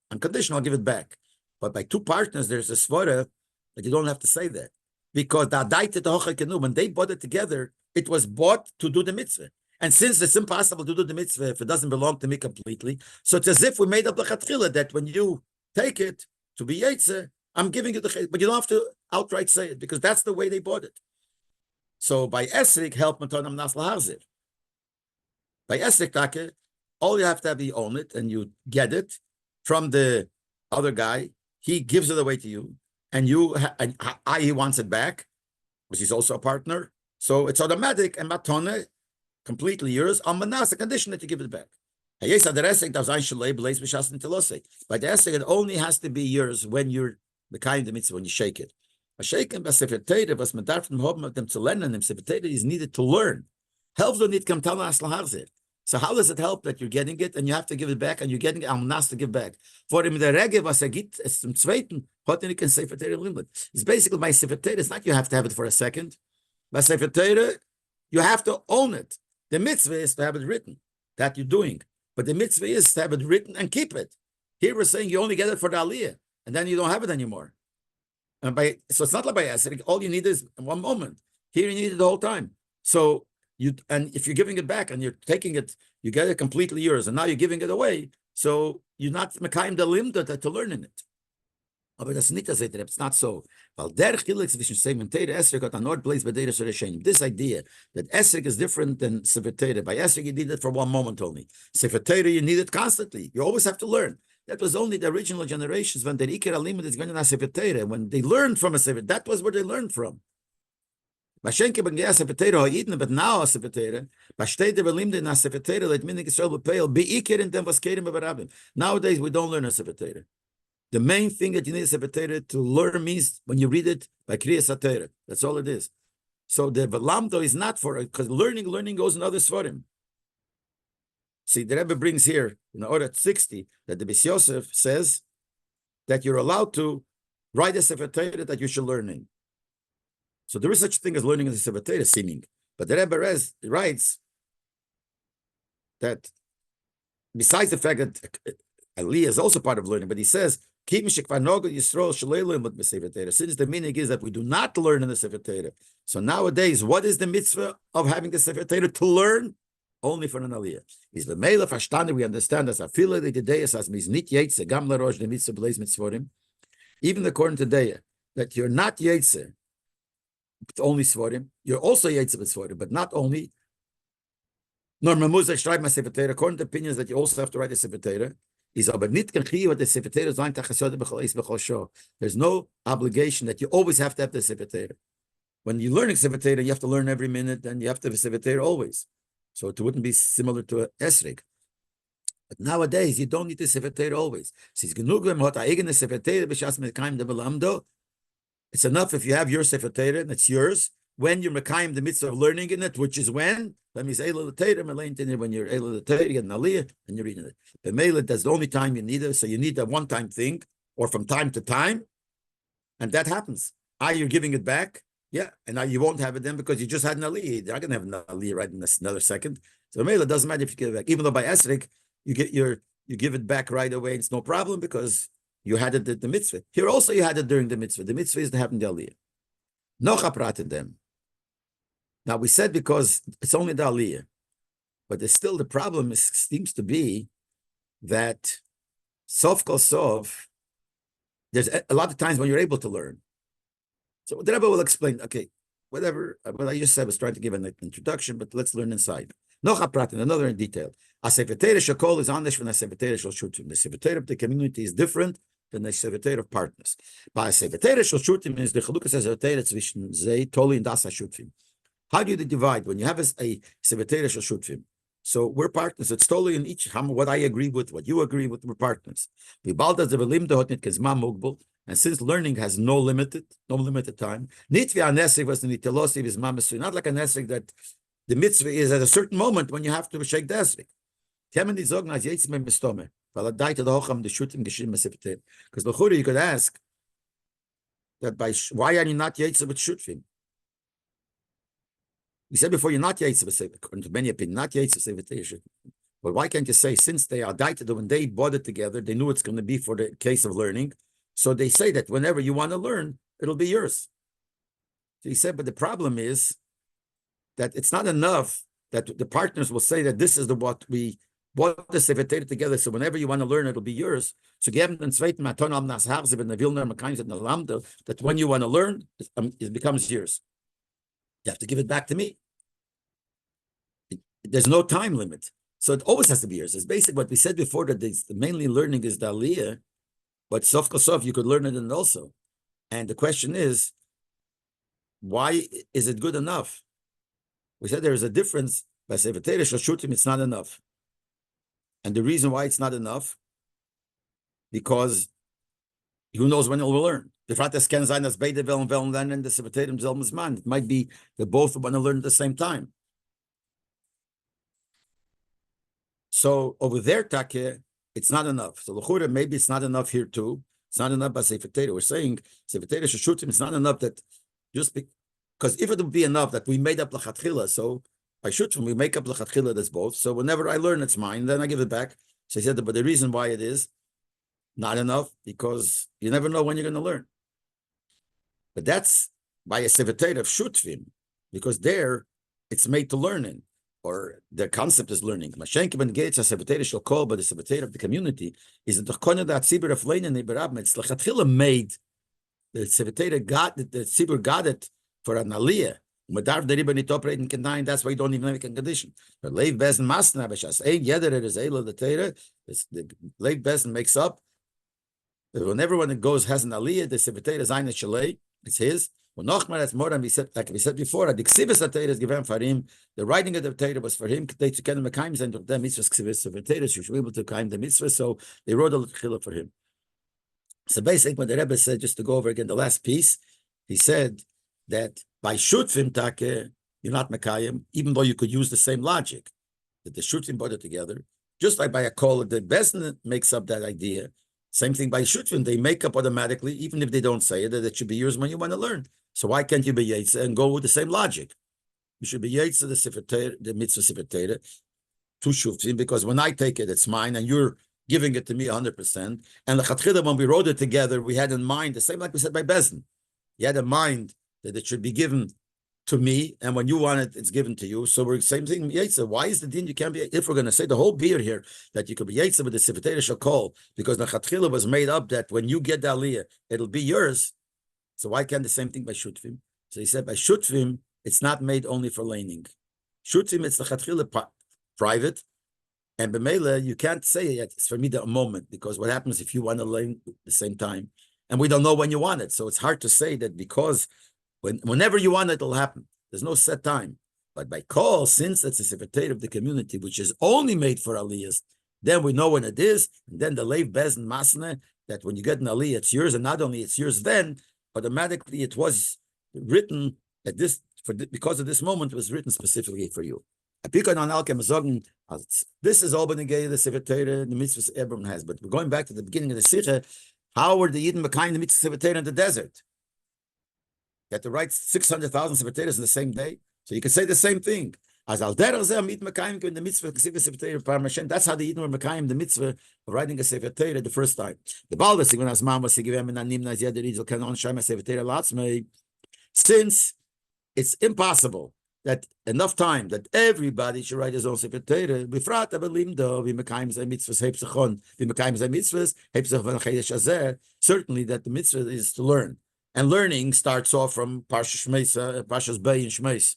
Unconditional, I'll give it back. But by two partners, there's a svara that you don't have to say that. Because when they bought it together, it was bought to do the mitzvah. And since it's impossible to do the mitzvah if it doesn't belong to me completely, so it's as if we made up the chatchila that when you take it to be yetzeh, I'm giving you the chet, but you don't have to outright say it because that's the way they bought it. So by esrik, help matonam nas lahazir. By esrik take, all you have to have, you own it and you get it from the other guy. He gives it away to you, and he wants it back, which is also a partner. So it's automatic and matone, completely yours, on manas, the condition that you give it back. By the esrog, it only has to be yours when you're the kind of mitzvah, when you shake it. A shaken by Sefer Torah, was man darf dem haben, dem zu lernen, dem Sefer Torah is needed to learn. Helps don't need come tell us lahazir. So how does it help that you're getting it and you have to give it back and you're getting it, nas to give back? For him, the Rege, was gibt, es zum Zweiten, hat nicht kein Sefer Torah limit. It's basically by Sefer Torah, it's not you have to have it for a second. By Sefer Torah, you have to own it. The mitzvah is to have it written, that you're doing. But the mitzvah is to have it written and keep it. Here we're saying you only get it for the aliyah, and then you don't have it anymore. And so it's not like by esrog. All you need is one moment. Here you need it the whole time. So and if you're giving it back and you're taking it, you get it completely yours, and now you're giving it away. So you're not mekayim the limda to learn in it. But that's not so. It's not so. This idea that esrog is different than Sefer Torah. By esrog you need it for one moment only. Sefer Torah you need it constantly. You always have to learn. That was only the original generations when the Iker Alimud is going to Sefer Torah. When they learned from a Sefer, that was where they learned from. But now Sefer Torah, nowadays we don't learn a Sefer Torah. The main thing that you need a Sefer Torah to learn means when you read it by Kriyas HaTorah. That's all it is. So the Lamdo is not for it, because learning goes in other Sfarim. See, the Rebbe brings here in the order 60 that the Beis Yosef says that you're allowed to write a Sefer Torah that you should learn in. So there is such a thing as learning in the Sefer Torah, seeming. But the Rebbe writes that besides the fact that Aliyah is also part of learning, but he says, since the meaning is that we do not learn in the Sefer Torah. So nowadays, what is the mitzvah of having the Sefer Torah? To learn only for an aliyah. Is the mele verstanden? We understand as afile the deis as mis nit yetze gam larosh the mitzvah blaze mitzvorim. Even according to Deya, that you're not yetze, only svorim. You're also yetze mitzvorim, but not only. Nor memuzah schreibt my Sefer Torah. According to opinions that you also have to write a Sefer Torah. Is aber nit kan khiy what the Sefer Torah zayn tachasod bechol is bechol sho. There's no obligation that you always have to have the Sefer Torah. When you're learning Sefer Torah, you have to learn every minute, and you have to have a Sefer Torah always. So it wouldn't be similar to a esrog. But nowadays, you don't need the Sefer Torah always. It's enough if you have your Sefer Torah, and it's yours. When you're mekayim the mitzvah of learning in it, which is when you're elu the Torah, you get an aliyah, and you're reading it. The mele, that's the only time you need it. So you need that one-time thing, or from time to time, and that happens. You're giving it back, yeah, and now you won't have it then because you just had an aliyah. You're not going to have an aliyah right in another second. So the mele, doesn't matter if you give it back, even though by esrog you give it back right away. It's no problem because you had it at the mitzvah. Here also you had it during the mitzvah. The mitzvah is to have the aliyah. No chaprat in them. Now we said because it's only the aliyah, but there's still the problem seems to be that sof kol sof, there's a lot of times when you're able to learn. So the Rabbi will explain, okay, whatever, what I just said was trying to give an introduction, but let's learn inside. No chaprat, another in detail. A Sefer Torah shakol is anders from a Sefer Torah shel shutim. The Sefer Torah of the community is different than the Sefer Torah of partners. By a Sefer Torah shel shutim is the chalukas Sefer Torah zwischen zei toli and das shutim. How do you divide when you have a Sefer Torah shel shutim? So we're partners. It's totally in each what I agree with, what you agree with. We're partners. And since learning has no limited time, not like a nesrig that the mitzvah is at a certain moment when you have to shake the esrog. Because you could ask that why are you not yetzer with shutfim? We said before you're not yetzer, according to many opinions, not yetzer. But why can't you say since they are dieted when they bought it together, they knew it's going to be for the case of learning, so they say that whenever you want to learn, it'll be yours. So he said, but the problem is that it's not enough that the partners will say that this is what we bought the Sefer Torah together, so whenever you want to learn, it'll be yours. So that when you want to learn, it becomes yours. You have to give it back to me. There's no time limit. So it always has to be yours. It's basically what we said before, that the mainly learning is the aliyah, but sof kosof, you could learn it and also. And the question is, why is it good enough? We said there is a difference. By Sefer Torah shel shutim, it's not enough. And the reason why it's not enough, because who knows when it will learn. It might be that both want to learn at the same time. So over there, Take, it's not enough. So l'chura, maybe it's not enough here too. It's not enough by Sefer Torah. We're saying Sefer Torah should shoot him. It's not enough that just because if it would be enough that we made up l'chatchila, so by shutfim we make up l'chatchila that's both. So whenever I learn, it's mine. Then I give it back. So he said, but the reason why it is not enough because you never know when you're going to learn. But that's by a Sefer Torah of shutfim, because there it's made to learning. Or the concept is learning. Mashenki ben Gates a Sefer Torah shall call, but the Sefer Torah of the community is the Chona that Tzibur of Leinen Iberab. It's l'chatchila made. The Sefer Torah got it. The Tzibur got it for an aliyah. Medarv the riba nit operate in Kenai. That's why you don't even make a condition. The Leib Bezen Masna b'shas ein yeder is ela the Torah. The Leib Bezen makes up. When everyone goes has an aliyah, the Sefer Torah is ein shalei. It's his. That's more than we said, like we said before. The ksivas of Torah is given for him. The writing of the Torah was for him. They took the mitzvahs and the mitzvahs ksivas of the Torah. You should be able to claim the mitzvah. So they wrote a little for him. So basically, when the Rebbe said, just to go over again the last piece, he said that by shutfim take you're not mekayim, even though you could use the same logic that the shutfim put it together. Just like by a call, the Besna makes up that idea. Same thing by shutfim, they make up automatically, even if they don't say it, that it should be yours when you want to learn. So why can't you be Yetzer and go with the same logic? You should be Yetzer the mitzvah Sefer Torah to shutfim, because when I take it, it's mine, and you're giving it to me 100%. And the Chatchila, when we wrote it together, we had in mind the same like we said by Bezdin. You had in mind that it should be given to me, and when you want it, it's given to you. So we're same thing. Yetzer. Why is the din you can't be? If we're going to say the whole beer here that you could be Yetzer with the Sefer Torah shall call, because the Chatchila was made up that when you get the Aliyah, it'll be yours. So why can't the same thing by Shutfim? So he said by Shutfim, it's not made only for laning. Shutfim, it's the Chatchila private, and b'meila you can't say it. It's for me the moment, because what happens if you want to lane at the same time, and we don't know when you want it, so it's hard to say that because whenever you want it, it'll happen. There's no set time. But by call, since it's a Sefer Torah of the community, which is only made for Aliyahs, then we know when it is, and then the Leib Bezen Masne, that when you get an Aliyah, it's yours, and not only it's yours then, automatically it was written at this, because of this moment, it was written specifically for you. This is all the Sefer Torah, the mitzvahs everyone has. But we're going back to the beginning of the Sikha. How were the Yidden Mekayim the mitzvah Sefer Torah in the desert? You had to write 600,000 Sefer Torahs in the same day. So you could say the same thing. As al derech zeh mit Mekayim in the mitzvah Sefer Torah Parmashen. That's how the Yidden were Mekayim the mitzvah of writing a Sefer Torah the first time. The Baldas when as man was given in anim nas yeder izel kan on shama Sefer Torah latzmei. Since it's impossible that enough time that everybody should write his own Sefer Torah. Bifrat abelimdo v'mekayim zeh mitzvahs heipzachon v'mekayim zeh mitzvahs heipzach v'nachedesh hazeh. Certainly that the mitzvah is to learn, and learning starts off from Parshas Shmeis, Parshas Bei and Shmeis.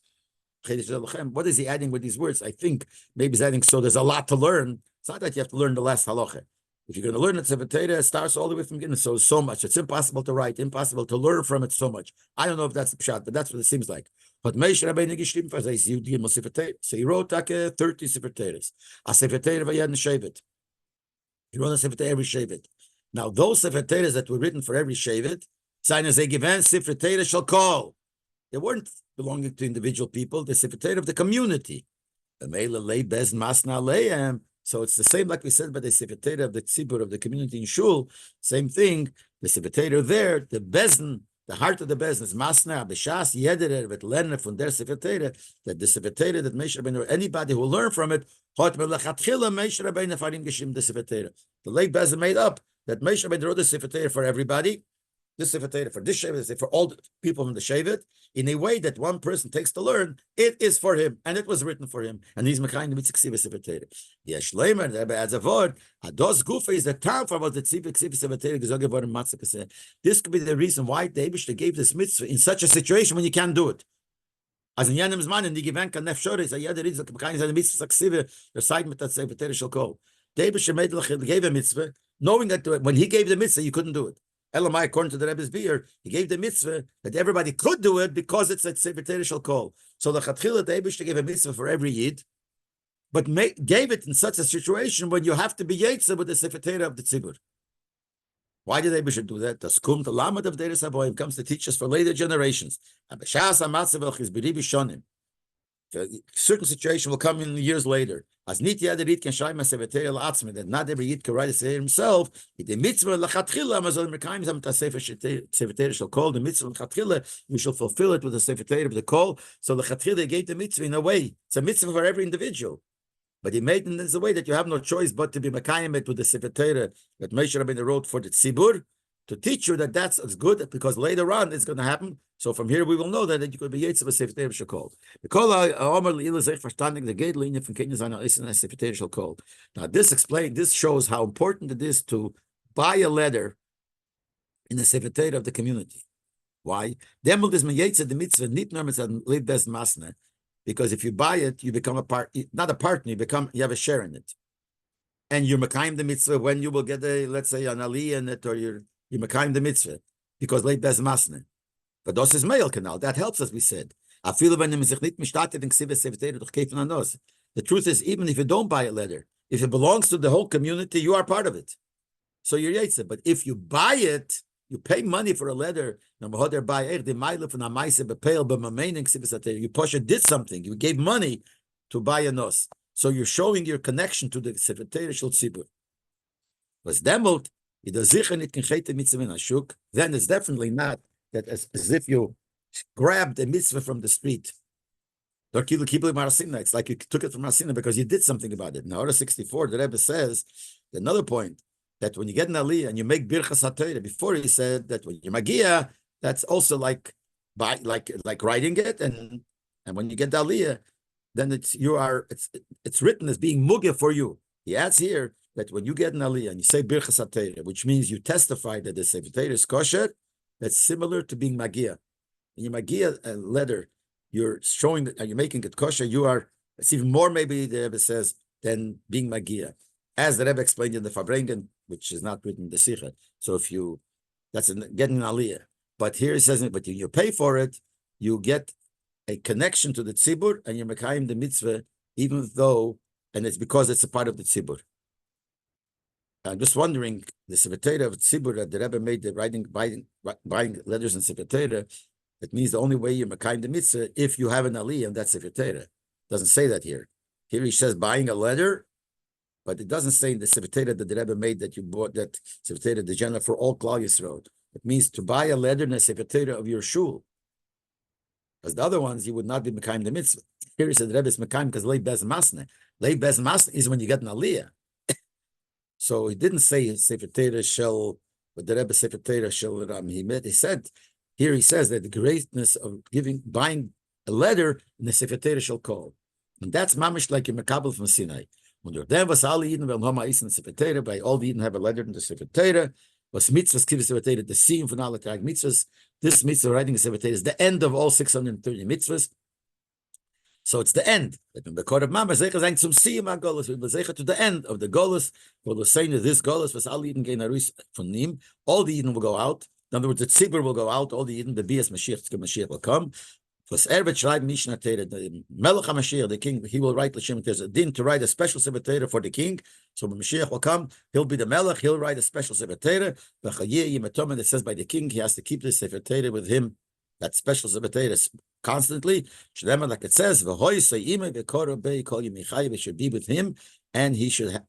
What is he adding with these words? I think maybe he's adding so there's a lot to learn. It's not that you have to learn the last halacha. If you're going to learn it, Sefer Torah, it starts all the way from the beginning. So much. It's impossible to write, impossible to learn from it so much. I don't know if that's the pshat, but that's what it seems like. But Meish Rabbeinu geschrieben for this, so he wrote 30 Sefer Torahs. A Sefer Torah v'yadn shevet. He wrote a Sefer Torah every shevet. Now those Sefer Torahs that were written for every shevet, sign as a given Sefer Torah shall call. They weren't belonging to individual people. The Sefer Torah of the community. So it's the same like we said by the Sefer Torah of the Tzibur of the community in Shul. Same thing. The Sefer Torah there, the Bezen, the heart of the Bezen is Masna, B'shas, Yederer, with Lerner from their Sefer Torah, that the Sefer Torah that Meish Rabbeinu, or anybody who will learn from it, Meish Rabbeinu Farim Geshim the Sefer Torah. The late Bezen made up that Meish Rabbeinu wrote the Sefer Torah for everybody. This Sefer Torah for this Shevet, for all the people from the Shevet, in a way that one person takes to learn, it is for him, and it was written for him. And he's Mekayim the mitzvah Sefer Torah. Yes, Shleimer, the Rebbe adds a word, Ados Gufa is the time for what the tzivah Sefer Torah gezogen worden Matzah. This could be the reason why the Eibishter gave this mitzvah in such a situation when you can't do it. As in Yanem's man, and the given can nefshore, is a yeder is Mekayim the mitzvah Ksiva, the side mit that Sefer Torah shall call. The Eibishter gave a mitzvah, knowing that when he gave the mitzvah, you couldn't do it. Elamai, according to the Rebbe's beer, he gave the mitzvah that everybody could do it because it's a Sefer Torah shall call. So the Chatchila, the Eibishter gave a mitzvah for every Yid, but gave it in such a situation when you have to be Yetzer with the Sefer Torah of the Tzibur. Why did they should do that? The Skum, the Lamed of Deir Saboim comes to teach us for later generations. Certain situation will come in years later. As nit yeder Yid can schreiben Sefer Torah la'atzmi, that not every Yid can write a Sefer himself. The mitzvah lachatchila, mazol merkayim zam ta Sefer Torah shall call the mitzvah lachatchila. We shall fulfill it with the Sefer Torah of the call. So lachatchila gave the mitzvah in a way. It's a mitzvah for every individual. But he made it in a way that you have no choice but to be Mekayim it with the Sefer Torah that Moshe Rabbeinu wrote for the Tzibur to teach you that that's good because later on it's going to happen. So from here we will know that you could be Yetzer of Sefer Torah Shekol. The Kol Omer Leilazech verstanding the gate linie from Kenya Zana Eisen Sefer Torah Shekol. Now this shows how important it is to buy a letter in the Sefer Torah of the community. Why? Demol is Yetzer the mitzvah nit nur mit Leib bes masne. Because if you buy it, you become not a partner, you have a share in it. And you're Mekayim the mitzvah when you will get let's say, an aliyah in it, or you're Mekayim the mitzvah, because Leib bez masne. But das is male canal. That helps us, we said. The truth is, even if you don't buy a letter, if it belongs to the whole community, you are part of it. So you're Yetzer. But if you buy it, you pay money for a letter. You Pasha did something. You gave money to buy a nos. So you're showing your connection to the Sefer Torah Shel Tzibur. Then it's definitely not that as if you grabbed a mitzvah from the street. It's like you took it from Asina because you did something about it. In Order 64, the Rebbe says, another point, that when you get an aliyah and you make birchas haTorah, before he said that when you're magia, that's also like writing it, and when you get the aliyah, then it's written as being mugya for you. He adds here that when you get an aliyah and you say birchas haTorah, which means you testify that the Sefer Torah is kosher, that's similar to being magia. In your magia letter, you're showing that you're making it kosher. It's even more, maybe the Rebbe says, than being magia. As the Rebbe explained in the Fabrengen, which is not written in the Sikha. So that's getting an aliyah. But here it says, but you pay for it, you get a connection to the tzibur, and you're mekayim the mitzvah, even though, and it's because it's a part of the tzibur. I'm just wondering, the Sefer Torah of tzibur that the Rebbe made, the buying letters in Sefer Torah, it means the only way you're mekayim the mitzvah if you have an aliyah, and that's Sefer Torah. Doesn't say that here. Here he says buying a letter, but it doesn't say in the Sefer Torah that the Rebbe made that you bought that Sefer Torah, the general for all Klal Yisrael. It means to buy a letter in a Sefer Torah of your shul. Because the other ones, you would not be Mekayim the mitzvah. Here he said the Rebbe is Mekayim because Leib bez masne. Leib bez masne is when you get an aliyah. So he didn't say Sefer Torah shall, but the Rebbe Sefer Torah shall, he said, here he says that the greatness of buying a letter in the Sefer Torah shall call. And that's mamish like a Mekabel from Sinai. When you're there, was all the Yidden will Homa Is in the Sefer Torah, by all the Yidden have a letter in the Sefer Torah, was mitzvahs kiv Sefer Torah, the seam from all the Tag mitzvahs. This mitzvah writing the Sefer Torah is the end of all 630 mitzvahs. So it's the end. That in the court of Mama, Zecha Zayn zum Siyum HaGolus, we will Zecha to the end of the Golus, for the saying that this Golus was all Yidden gain Arus from Nim, all the Yidden will go out. In other words, the Tzibur will go out, all the Yidden, the Bias Mashiach will come. Was Schreiben Mishnah Torah, the Melech HaMashiach, the king, he will write L'Shem. There's a din to write a special Sefer Torah for the king. So when Mashiach will come, he'll be the Melech, he'll write a special Sefer Torah. That says by the king, he has to keep this Sefer Torah with him, that special Sefer Torah constantly. Like it says, it should be with him, and he should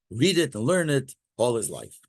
read it and learn it all his life.